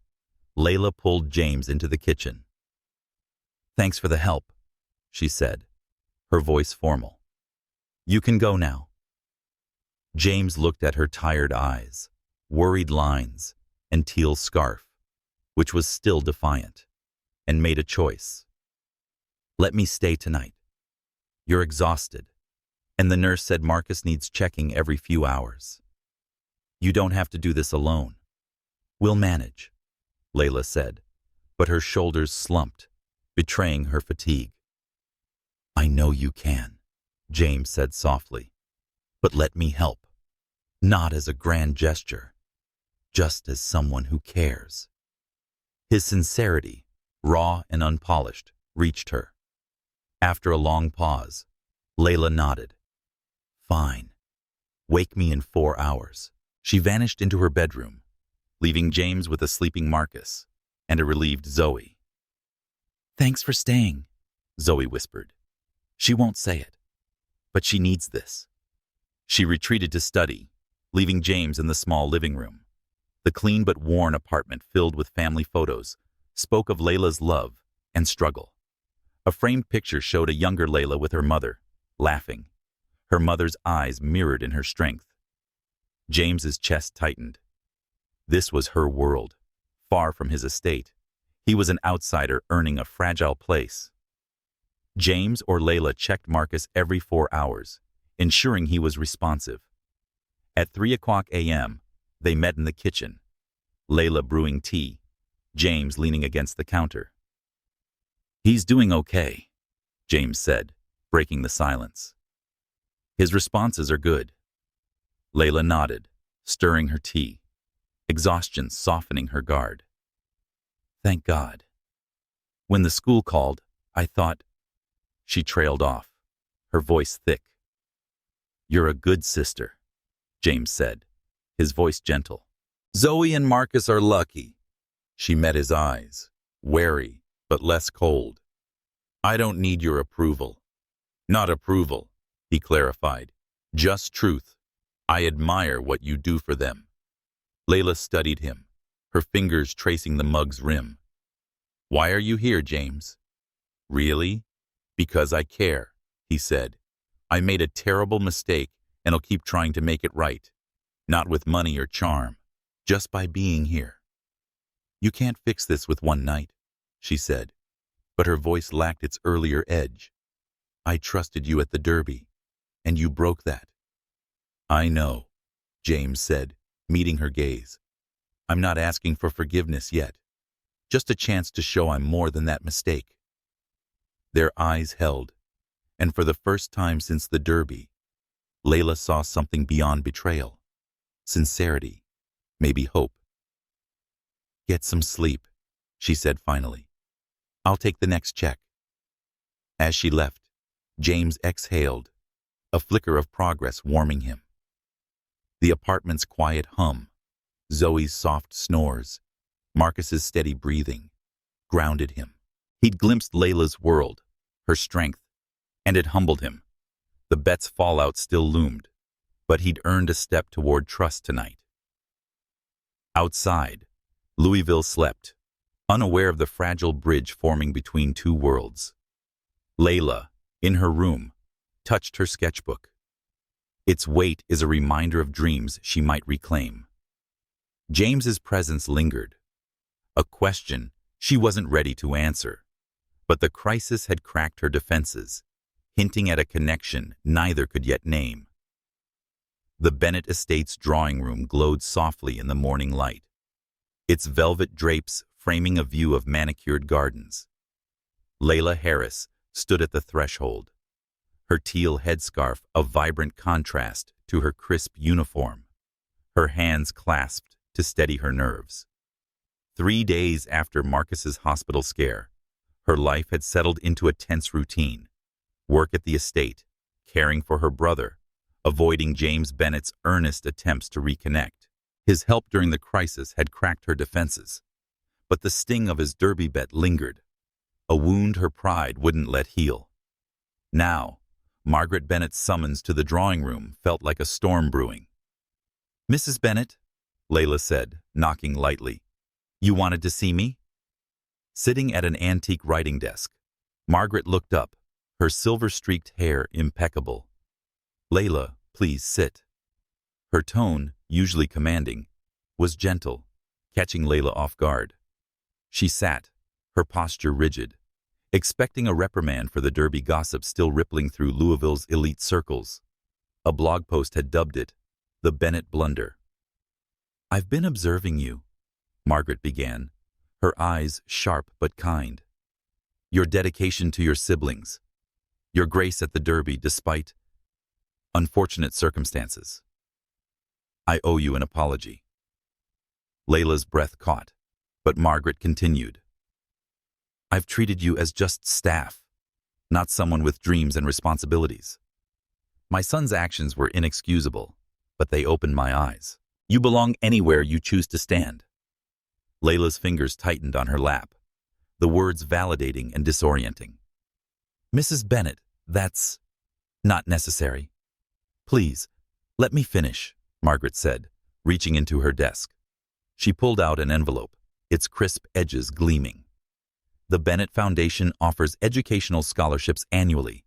Layla pulled James into the kitchen. "Thanks for the help," she said, her voice formal. "You can go now." James looked at her tired eyes, worried lines, and teal scarf, which was still defiant, and made a choice. "Let me stay tonight. You're exhausted, and the nurse said Marcus needs checking every few hours. You don't have to do this alone. We'll manage," Layla said, but her shoulders slumped, betraying her fatigue. "I know you can," James said softly, "but let me help. Not as a grand gesture, just as someone who cares." His sincerity, raw and unpolished, reached her. After a long pause, Layla nodded. "Fine. Wake me in 4 hours." She vanished into her bedroom, leaving James with a sleeping Marcus and a relieved Zoe. "Thanks for staying," Zoe whispered. "She won't say it, but she needs this." She retreated to study, leaving James in the small living room. The clean but worn apartment filled with family photos spoke of Layla's love and struggle. A framed picture showed a younger Layla with her mother, laughing, her mother's eyes mirrored in her strength. James's chest tightened. This was her world, far from his estate. He was an outsider earning a fragile place. James or Layla checked Marcus every 4 hours, ensuring he was responsive. At 3 o'clock a.m., they met in the kitchen, Layla brewing tea, James leaning against the counter. "He's doing okay," James said, breaking the silence. "His responses are good." Layla nodded, stirring her tea, exhaustion softening her guard. "Thank God. When the school called, I thought—" She trailed off, her voice thick. "You're a good sister," James said, his voice gentle. "Zoe and Marcus are lucky." She met his eyes, wary but less cold. "I don't need your approval." "Not approval," he clarified. "Just truth. I admire what you do for them." Layla studied him, her fingers tracing the mug's rim. "Why are you here, James?" "Really? Because I care," he said. "I made a terrible mistake, and I'll keep trying to make it right. Not with money or charm, just by being here." "You can't fix this with one night," she said, but her voice lacked its earlier edge. "I trusted you at the Derby, and you broke that." "I know," James said, meeting her gaze. "I'm not asking for forgiveness yet. Just a chance to show I'm more than that mistake." Their eyes held, and for the first time since the Derby, Layla saw something beyond betrayal. Sincerity, maybe hope. "Get some sleep," she said finally. "I'll take the next check." As she left, James exhaled, a flicker of progress warming him. The apartment's quiet hum, Zoe's soft snores, Marcus's steady breathing, grounded him. He'd glimpsed Layla's world, her strength, and it humbled him. The bet's fallout still loomed, but he'd earned a step toward trust tonight. Outside, Louisville slept, unaware of the fragile bridge forming between two worlds. Layla, in her room, touched her sketchbook. Its weight is a reminder of dreams she might reclaim. James's presence lingered, a question she wasn't ready to answer, but the crisis had cracked her defenses, hinting at a connection neither could yet name. The Bennett estate's drawing room glowed softly in the morning light, its velvet drapes framing a view of manicured gardens. Layla Harris stood at the threshold, her teal headscarf a vibrant contrast to her crisp uniform, her hands clasped to steady her nerves. 3 days after Marcus's hospital scare, her life had settled into a tense routine. Work at the estate, caring for her brother, avoiding James Bennett's earnest attempts to reconnect. His help during the crisis had cracked her defenses, but the sting of his Derby bet lingered, a wound her pride wouldn't let heal. Now, Margaret Bennett's summons to the drawing room felt like a storm brewing. "Mrs. Bennett," Layla said, knocking lightly, "you wanted to see me?" Sitting at an antique writing desk, Margaret looked up, her silver-streaked hair impeccable. "Layla, please sit." Her tone, usually commanding, was gentle, catching Layla off guard. She sat, her posture rigid, expecting a reprimand for the Derby gossip still rippling through Louisville's elite circles. A blog post had dubbed it, "The Bennett Blunder." "I've been observing you," Margaret began, her eyes sharp but kind. "Your dedication to your siblings, your grace at the Derby despite unfortunate circumstances. I owe you an apology." Layla's breath caught, but Margaret continued. "I've treated you as just staff, not someone with dreams and responsibilities. My son's actions were inexcusable, but they opened my eyes. You belong anywhere you choose to stand." Layla's fingers tightened on her lap, the words validating and disorienting. "Mrs. Bennett, that's not necessary. Please, let me finish," Margaret said, reaching into her desk. She pulled out an envelope, its crisp edges gleaming. "The Bennett Foundation offers educational scholarships annually.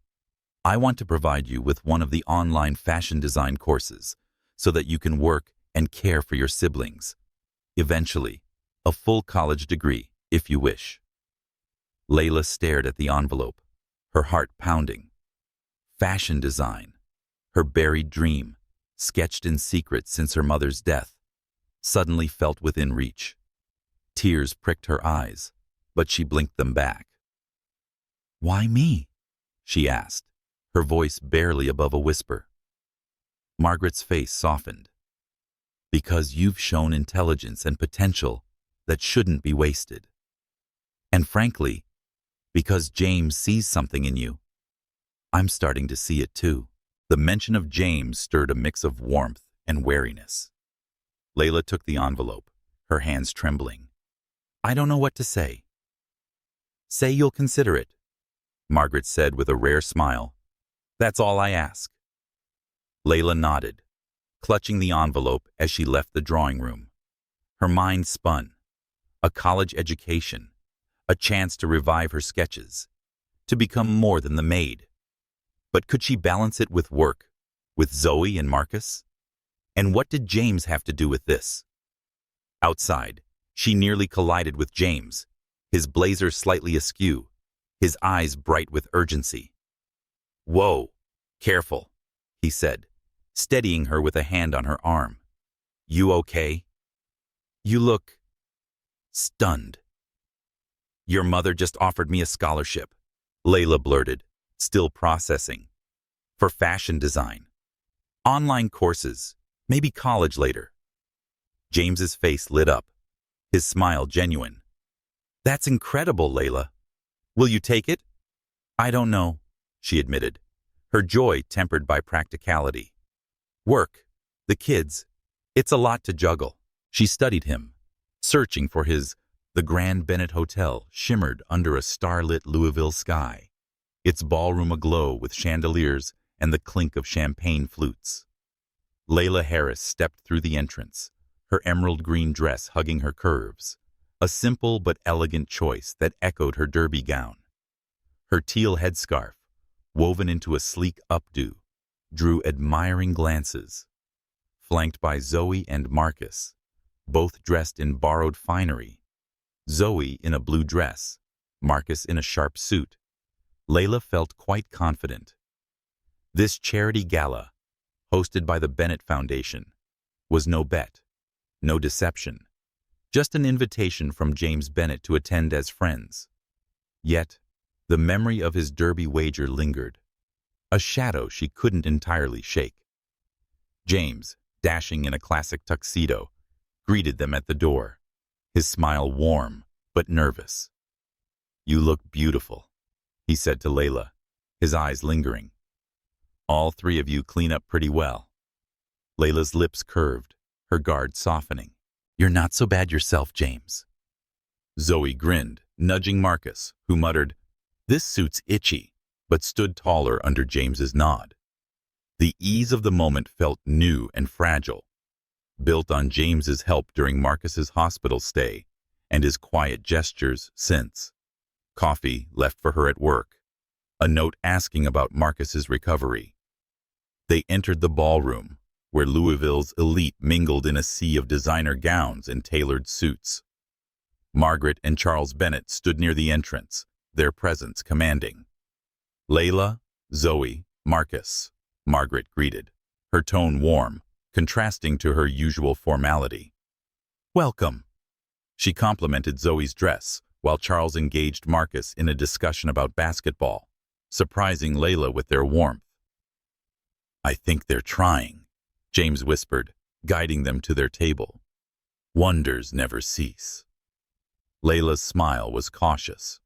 I want to provide you with one of the online fashion design courses so that you can work and care for your siblings. Eventually, a full college degree, if you wish." Layla stared at the envelope, her heart pounding. Fashion design, her buried dream, sketched in secret since her mother's death. suddenly felt within reach. Tears pricked her eyes, but she blinked them back. "Why me?" she asked, her voice barely above a whisper. Margaret's face softened. "Because you've shown intelligence and potential that shouldn't be wasted. And frankly, because James sees something in you. I'm starting to see it too." The mention of James stirred a mix of warmth and wariness. Layla took the envelope, her hands trembling. "I don't know what to say." "Say you'll consider it," Margaret said with a rare smile. "That's all I ask." Layla nodded, clutching the envelope as she left the drawing room. Her mind spun. A college education, a chance to revive her sketches, to become more than the maid. But could she balance it with work, with Zoe and Marcus? And what did James have to do with this? Outside, she nearly collided with James, his blazer slightly askew, his eyes bright with urgency. "Whoa, careful," he said, steadying her with a hand on her arm. "You okay? You look stunned." "Your mother just offered me a scholarship," Layla blurted, still processing. "For fashion design. Online courses, maybe college later." James's face lit up, his smile genuine. "That's incredible, Layla. Will you take it?" "I don't know," she admitted, her joy tempered by practicality. "Work, the kids, it's a lot to juggle." She studied him, searching for The Grand Bennett Hotel shimmered under a starlit Louisville sky, its ballroom aglow with chandeliers and the clink of champagne flutes. Layla Harris stepped through the entrance, her emerald green dress hugging her curves, a simple but elegant choice that echoed her derby gown. Her teal headscarf, woven into a sleek updo, drew admiring glances. Flanked by Zoe and Marcus, both dressed in borrowed finery, Zoe in a blue dress, Marcus in a sharp suit, Layla felt quite confident. This charity gala, hosted by the Bennett Foundation, was no bet, no deception, just an invitation from James Bennett to attend as friends. Yet, the memory of his derby wager lingered, a shadow she couldn't entirely shake. James, dashing in a classic tuxedo, greeted them at the door, his smile warm but nervous. "You look beautiful," he said to Layla, his eyes lingering. "All three of you clean up pretty well." Layla's lips curved, her guard softening. "You're not so bad yourself, James." Zoe grinned, nudging Marcus, who muttered, "This suit's itchy," but stood taller under James's nod. The ease of the moment felt new and fragile, built on James's help during Marcus's hospital stay and his quiet gestures since. Coffee left for her at work, a note asking about Marcus's recovery. They entered the ballroom, where Louisville's elite mingled in a sea of designer gowns and tailored suits. Margaret and Charles Bennett stood near the entrance, their presence commanding. "Layla, Zoe, Marcus," Margaret greeted, her tone warm, contrasting to her usual formality. "Welcome." She complimented Zoe's dress, while Charles engaged Marcus in a discussion about basketball, surprising Layla with their warmth. "I think they're trying," James whispered, guiding them to their table. "Wonders never cease." Layla's smile was cautious.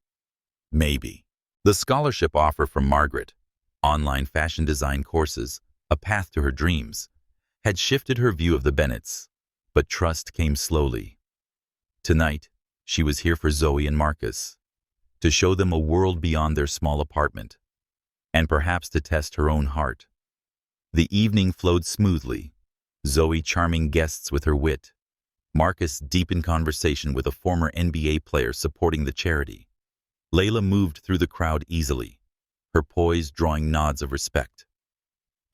Maybe. The scholarship offer from Margaret, online fashion design courses, a path to her dreams, had shifted her view of the Bennetts, but trust came slowly. Tonight, she was here for Zoe and Marcus, to show them a world beyond their small apartment, and perhaps to test her own heart. The evening flowed smoothly, Zoe charming guests with her wit, Marcus deep in conversation with a former NBA player supporting the charity. Layla moved through the crowd easily, her poise drawing nods of respect.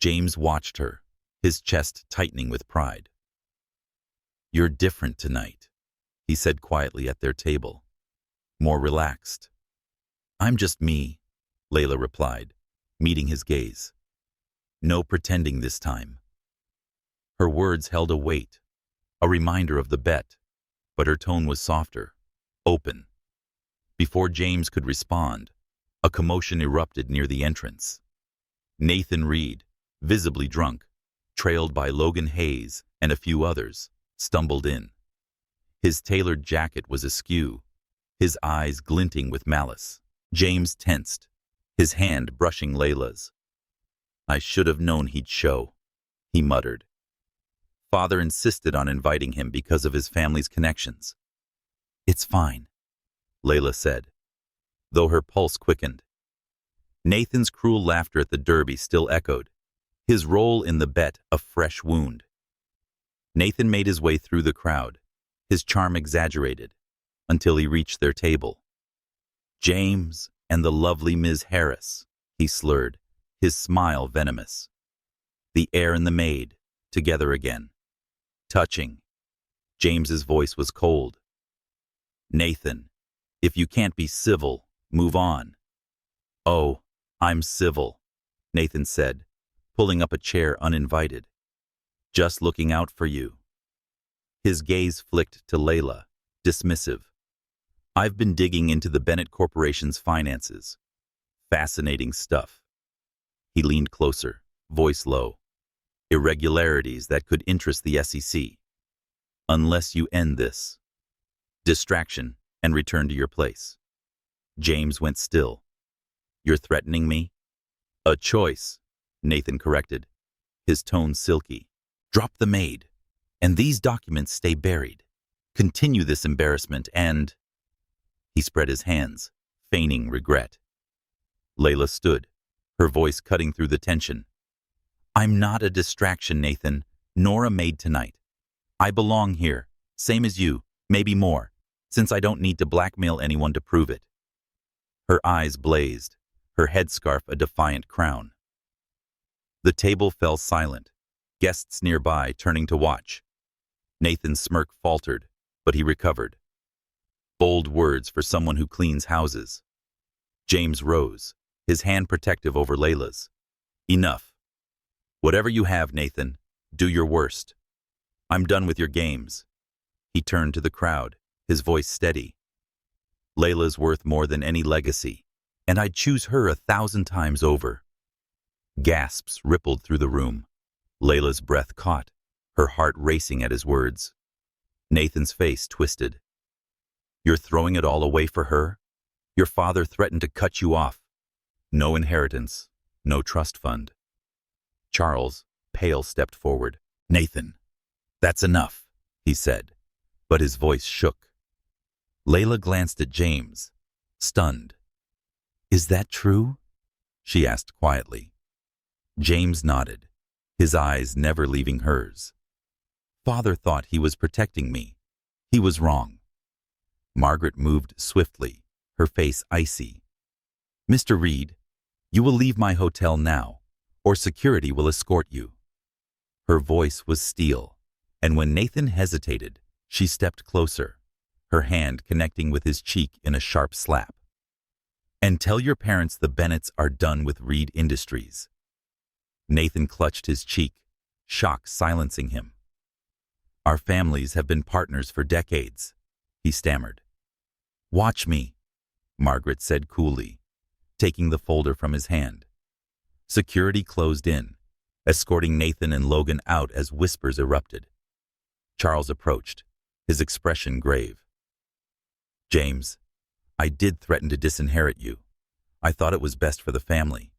James watched her, his chest tightening with pride. "You're different tonight," he said quietly at their table, more relaxed. "I'm just me," Layla replied, meeting his gaze. "No pretending this time." Her words held a weight, a reminder of the bet, but her tone was softer, open. Before James could respond, a commotion erupted near the entrance. Nathan Reed, visibly drunk, trailed by Logan Hayes and a few others, stumbled in. His tailored jacket was askew, his eyes glinting with malice. James tensed, his hand brushing Layla's. "I should have known he'd show," he muttered. Father insisted on inviting him because of his family's connections. "It's fine," Layla said, though her pulse quickened. Nathan's cruel laughter at the derby still echoed, his role in the bet a fresh wound. Nathan made his way through the crowd, his charm exaggerated, until he reached their table. "James and the lovely Ms. Harris," he slurred, his smile venomous. "The heir and the maid, together again. Touching." James's voice was cold. "Nathan, if you can't be civil, move on." "Oh, I'm civil," Nathan said, pulling up a chair uninvited. "Just looking out for you." His gaze flicked to Layla, dismissive. "I've been digging into the Bennett Corporation's finances. Fascinating stuff." He leaned closer, voice low. "Irregularities that could interest the SEC. Unless you end this. Distraction and return to your place." James went still. "You're threatening me?" "A choice," Nathan corrected, his tone silky. "Drop the maid, and these documents stay buried. Continue this embarrassment and—" He spread his hands, feigning regret. Layla stood, her voice cutting through the tension. "I'm not a distraction, Nathan, nor a maid tonight. I belong here, same as you, maybe more, since I don't need to blackmail anyone to prove it." Her eyes blazed, her headscarf a defiant crown. The table fell silent, guests nearby turning to watch. Nathan's smirk faltered, but he recovered. Bold words for someone who cleans houses. James rose, his hand protective over Layla's. "Enough. Whatever you have, Nathan, do your worst. I'm done with your games." He turned to the crowd, his voice steady. "Layla's worth more than any legacy, and I'd choose her 1,000 times over." Gasps rippled through the room. Layla's breath caught, her heart racing at his words. Nathan's face twisted. "You're throwing it all away for her? Your father threatened to cut you off. No inheritance, no trust fund." Charles, pale, stepped forward. "Nathan, that's enough," he said, but his voice shook. Layla glanced at James, stunned. "Is that true?" she asked quietly. James nodded, his eyes never leaving hers. "Father thought he was protecting me. He was wrong." Margaret moved swiftly, her face icy. "Mr. Reed, you will leave my hotel now, or security will escort you." Her voice was steel, and when Nathan hesitated, she stepped closer, her hand connecting with his cheek in a sharp slap. "And tell your parents the Bennetts are done with Reed Industries." Nathan clutched his cheek, shock silencing him. "Our families have been partners for decades," he stammered. "Watch me," Margaret said coolly, taking the folder from his hand. Security closed in, escorting Nathan and Logan out as whispers erupted. Charles approached, his expression grave. "James, I did threaten to disinherit you. I thought it was best for the family."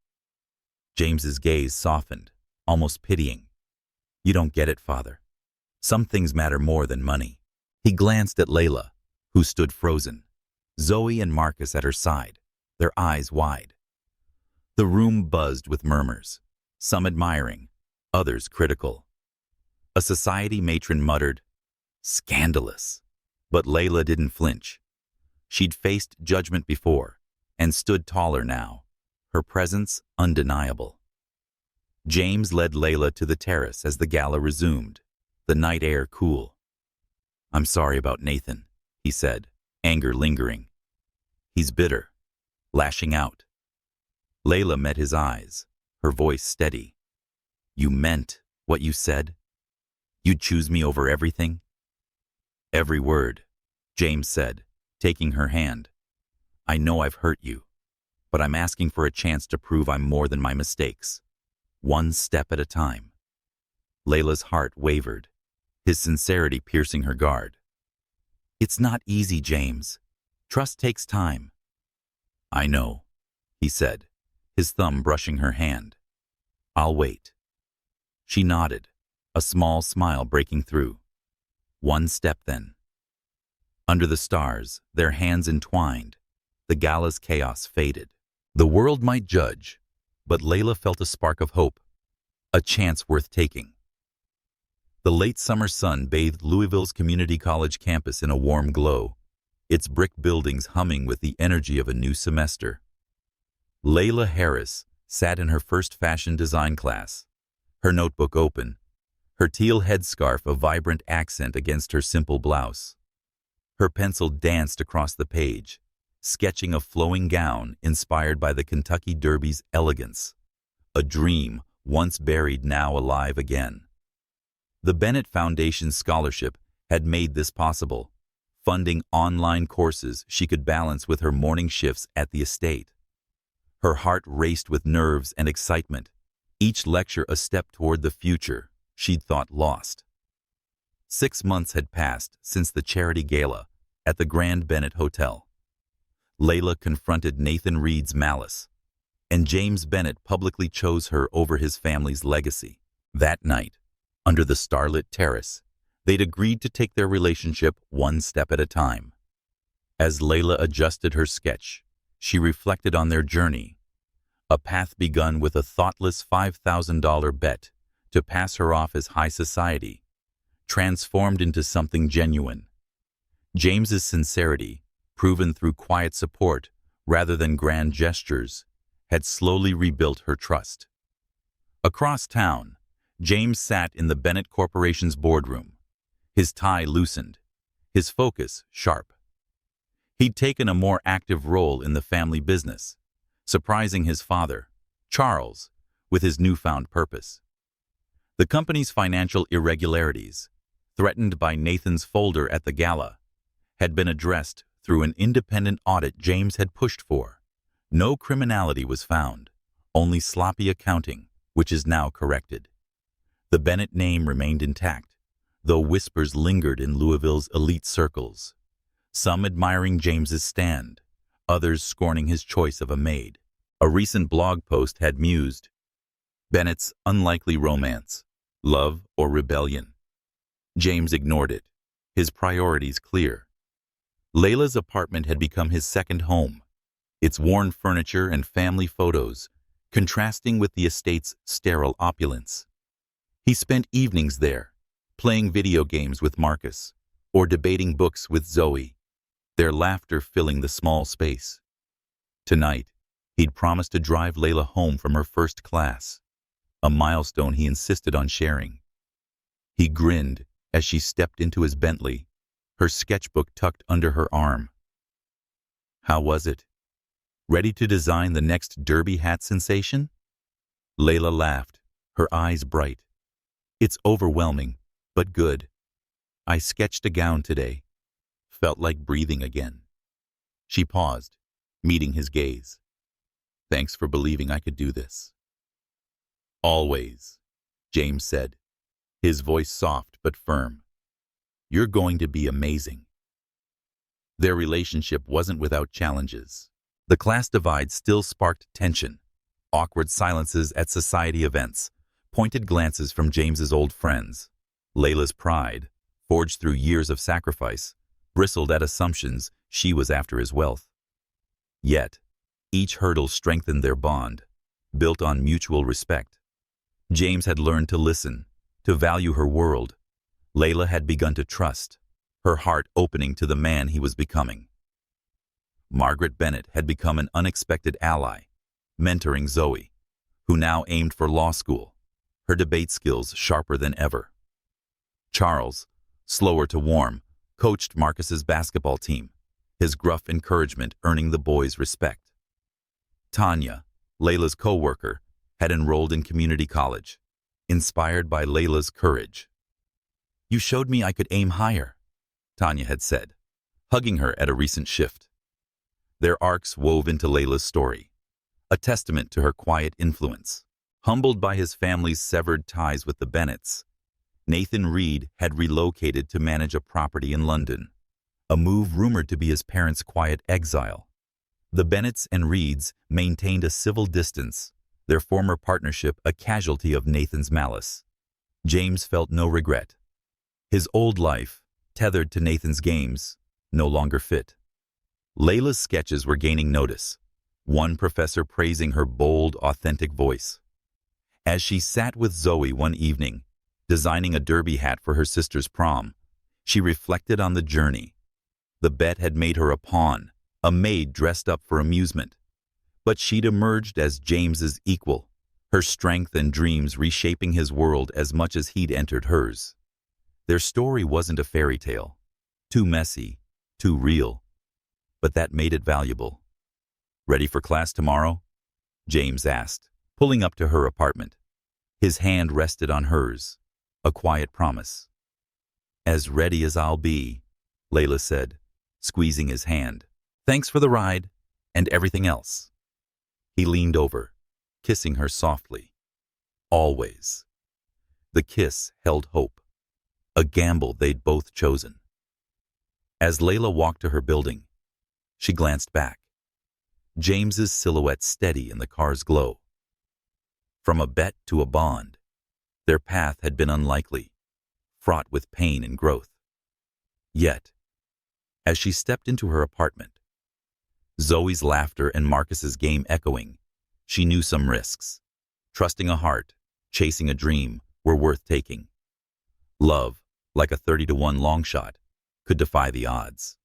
James's gaze softened, almost pitying. "You don't get it, Father. Some things matter more than money." He glanced at Layla, who stood frozen, Zoe and Marcus at her side, their eyes wide. The room buzzed with murmurs, some admiring, others critical. A society matron muttered, "Scandalous," but Layla didn't flinch. She'd faced judgment before and stood taller now, her presence undeniable. James led Layla to the terrace as the gala resumed, the night air cool. "I'm sorry about Nathan," he said, anger lingering. "He's bitter, lashing out." Layla met his eyes, her voice steady. "You meant what you said? You'd choose me over everything?" Every word, James said, taking her hand. I know I've hurt you, but I'm asking for a chance to prove I'm more than my mistakes. One step at a time. Layla's heart wavered, his sincerity piercing her guard. It's not easy, James. Trust takes time. I know, he said, his thumb brushing her hand. I'll wait. She nodded, a small smile breaking through. One step then. Under the stars, their hands entwined, the gala's chaos faded. The world might judge, but Layla felt a spark of hope, a chance worth taking. The late summer sun bathed Louisville's community college campus in a warm glow, its brick buildings humming with the energy of a new semester. Layla Harris sat in her first fashion design class, her notebook open, her teal headscarf a vibrant accent against her simple blouse. Her pencil danced across the page, sketching a flowing gown inspired by the Kentucky Derby's elegance, a dream once buried now alive again. The Bennett Foundation scholarship had made this possible, funding online courses she could balance with her morning shifts at the estate. Her heart raced with nerves and excitement, each lecture a step toward the future she'd thought lost. 6 months had passed since the charity gala at the Grand Bennett Hotel. Layla confronted Nathan Reed's malice, and James Bennett publicly chose her over his family's legacy. That night, under the starlit terrace, they'd agreed to take their relationship one step at a time. As Layla adjusted her sketch, she reflected on their journey, a path begun with a thoughtless $5,000 bet to pass her off as high society, transformed into something genuine. James's sincerity, proven through quiet support rather than grand gestures, had slowly rebuilt her trust. Across town, James sat in the Bennett Corporation's boardroom, his tie loosened, his focus sharp. He'd taken a more active role in the family business, surprising his father, Charles, with his newfound purpose. The company's financial irregularities, threatened by Nathan's folder at the gala, had been addressed through an independent audit James had pushed for. No criminality was found, only sloppy accounting, which is now corrected. The Bennett name remained intact, though whispers lingered in Louisville's elite circles, some admiring James's stand, others scorning his choice of a maid. A recent blog post had mused, Bennett's unlikely romance, love or rebellion. James ignored it, his priorities clear. Layla's apartment had become his second home, its worn furniture and family photos contrasting with the estate's sterile opulence. He spent evenings there, playing video games with Marcus or debating books with Zoe, their laughter filling the small space. Tonight, he'd promised to drive Layla home from her first class, a milestone he insisted on sharing. He grinned as she stepped into his Bentley, her sketchbook tucked under her arm. How was it? Ready to design the next derby hat sensation? Layla laughed, her eyes bright. It's overwhelming, but good. I sketched a gown today. Felt like breathing again. She paused, meeting his gaze. Thanks for believing I could do this. Always, James said, his voice soft but firm. You're going to be amazing. Their relationship wasn't without challenges. The class divide still sparked tension, awkward silences at society events, pointed glances from James's old friends. Layla's pride, forged through years of sacrifice, bristled at assumptions she was after his wealth. Yet, each hurdle strengthened their bond, built on mutual respect. James had learned to listen, to value her world. Layla had begun to trust, her heart opening to the man he was becoming. Margaret Bennett had become an unexpected ally, mentoring Zoe, who now aimed for law school, her debate skills sharper than ever. Charles, slower to warm, coached Marcus's basketball team, his gruff encouragement earning the boys' respect. Tanya, Layla's co-worker, had enrolled in community college, inspired by Layla's courage. You showed me I could aim higher. Tanya had said, hugging her at a recent shift. Their arcs wove into Layla's story, a testament to her quiet influence. Humbled by his family's severed ties with the Bennetts, Nathan Reed had relocated to manage a property in London, a move rumored to be his parents' quiet exile. The Bennetts and Reeds maintained a civil distance, their former partnership a casualty of Nathan's malice. James felt no regret. His old life, tethered to Nathan's games, no longer fit. Layla's sketches were gaining notice, one professor praising her bold, authentic voice. As she sat with Zoe one evening, designing a derby hat for her sister's prom, she reflected on the journey. The bet had made her a pawn, a maid dressed up for amusement. But she'd emerged as James's equal, her strength and dreams reshaping his world as much as he'd entered hers. Their story wasn't a fairy tale, too messy, too real, but that made it valuable. "Ready for class tomorrow?" James asked, pulling up to her apartment. His hand rested on hers, a quiet promise. "As ready as I'll be," Layla said, squeezing his hand. "Thanks for the ride and everything else." He leaned over, kissing her softly. Always. The kiss held hope, a gamble they'd both chosen. As Layla walked to her building, she glanced back, James's silhouette steady in the car's glow. From a bet to a bond, their path had been unlikely, fraught with pain and growth. Yet, as she stepped into her apartment, Zoe's laughter and Marcus's game echoing, she knew some risks. Trusting a heart, chasing a dream, were worth taking. Love, like a 30-to-1 long shot, could defy the odds.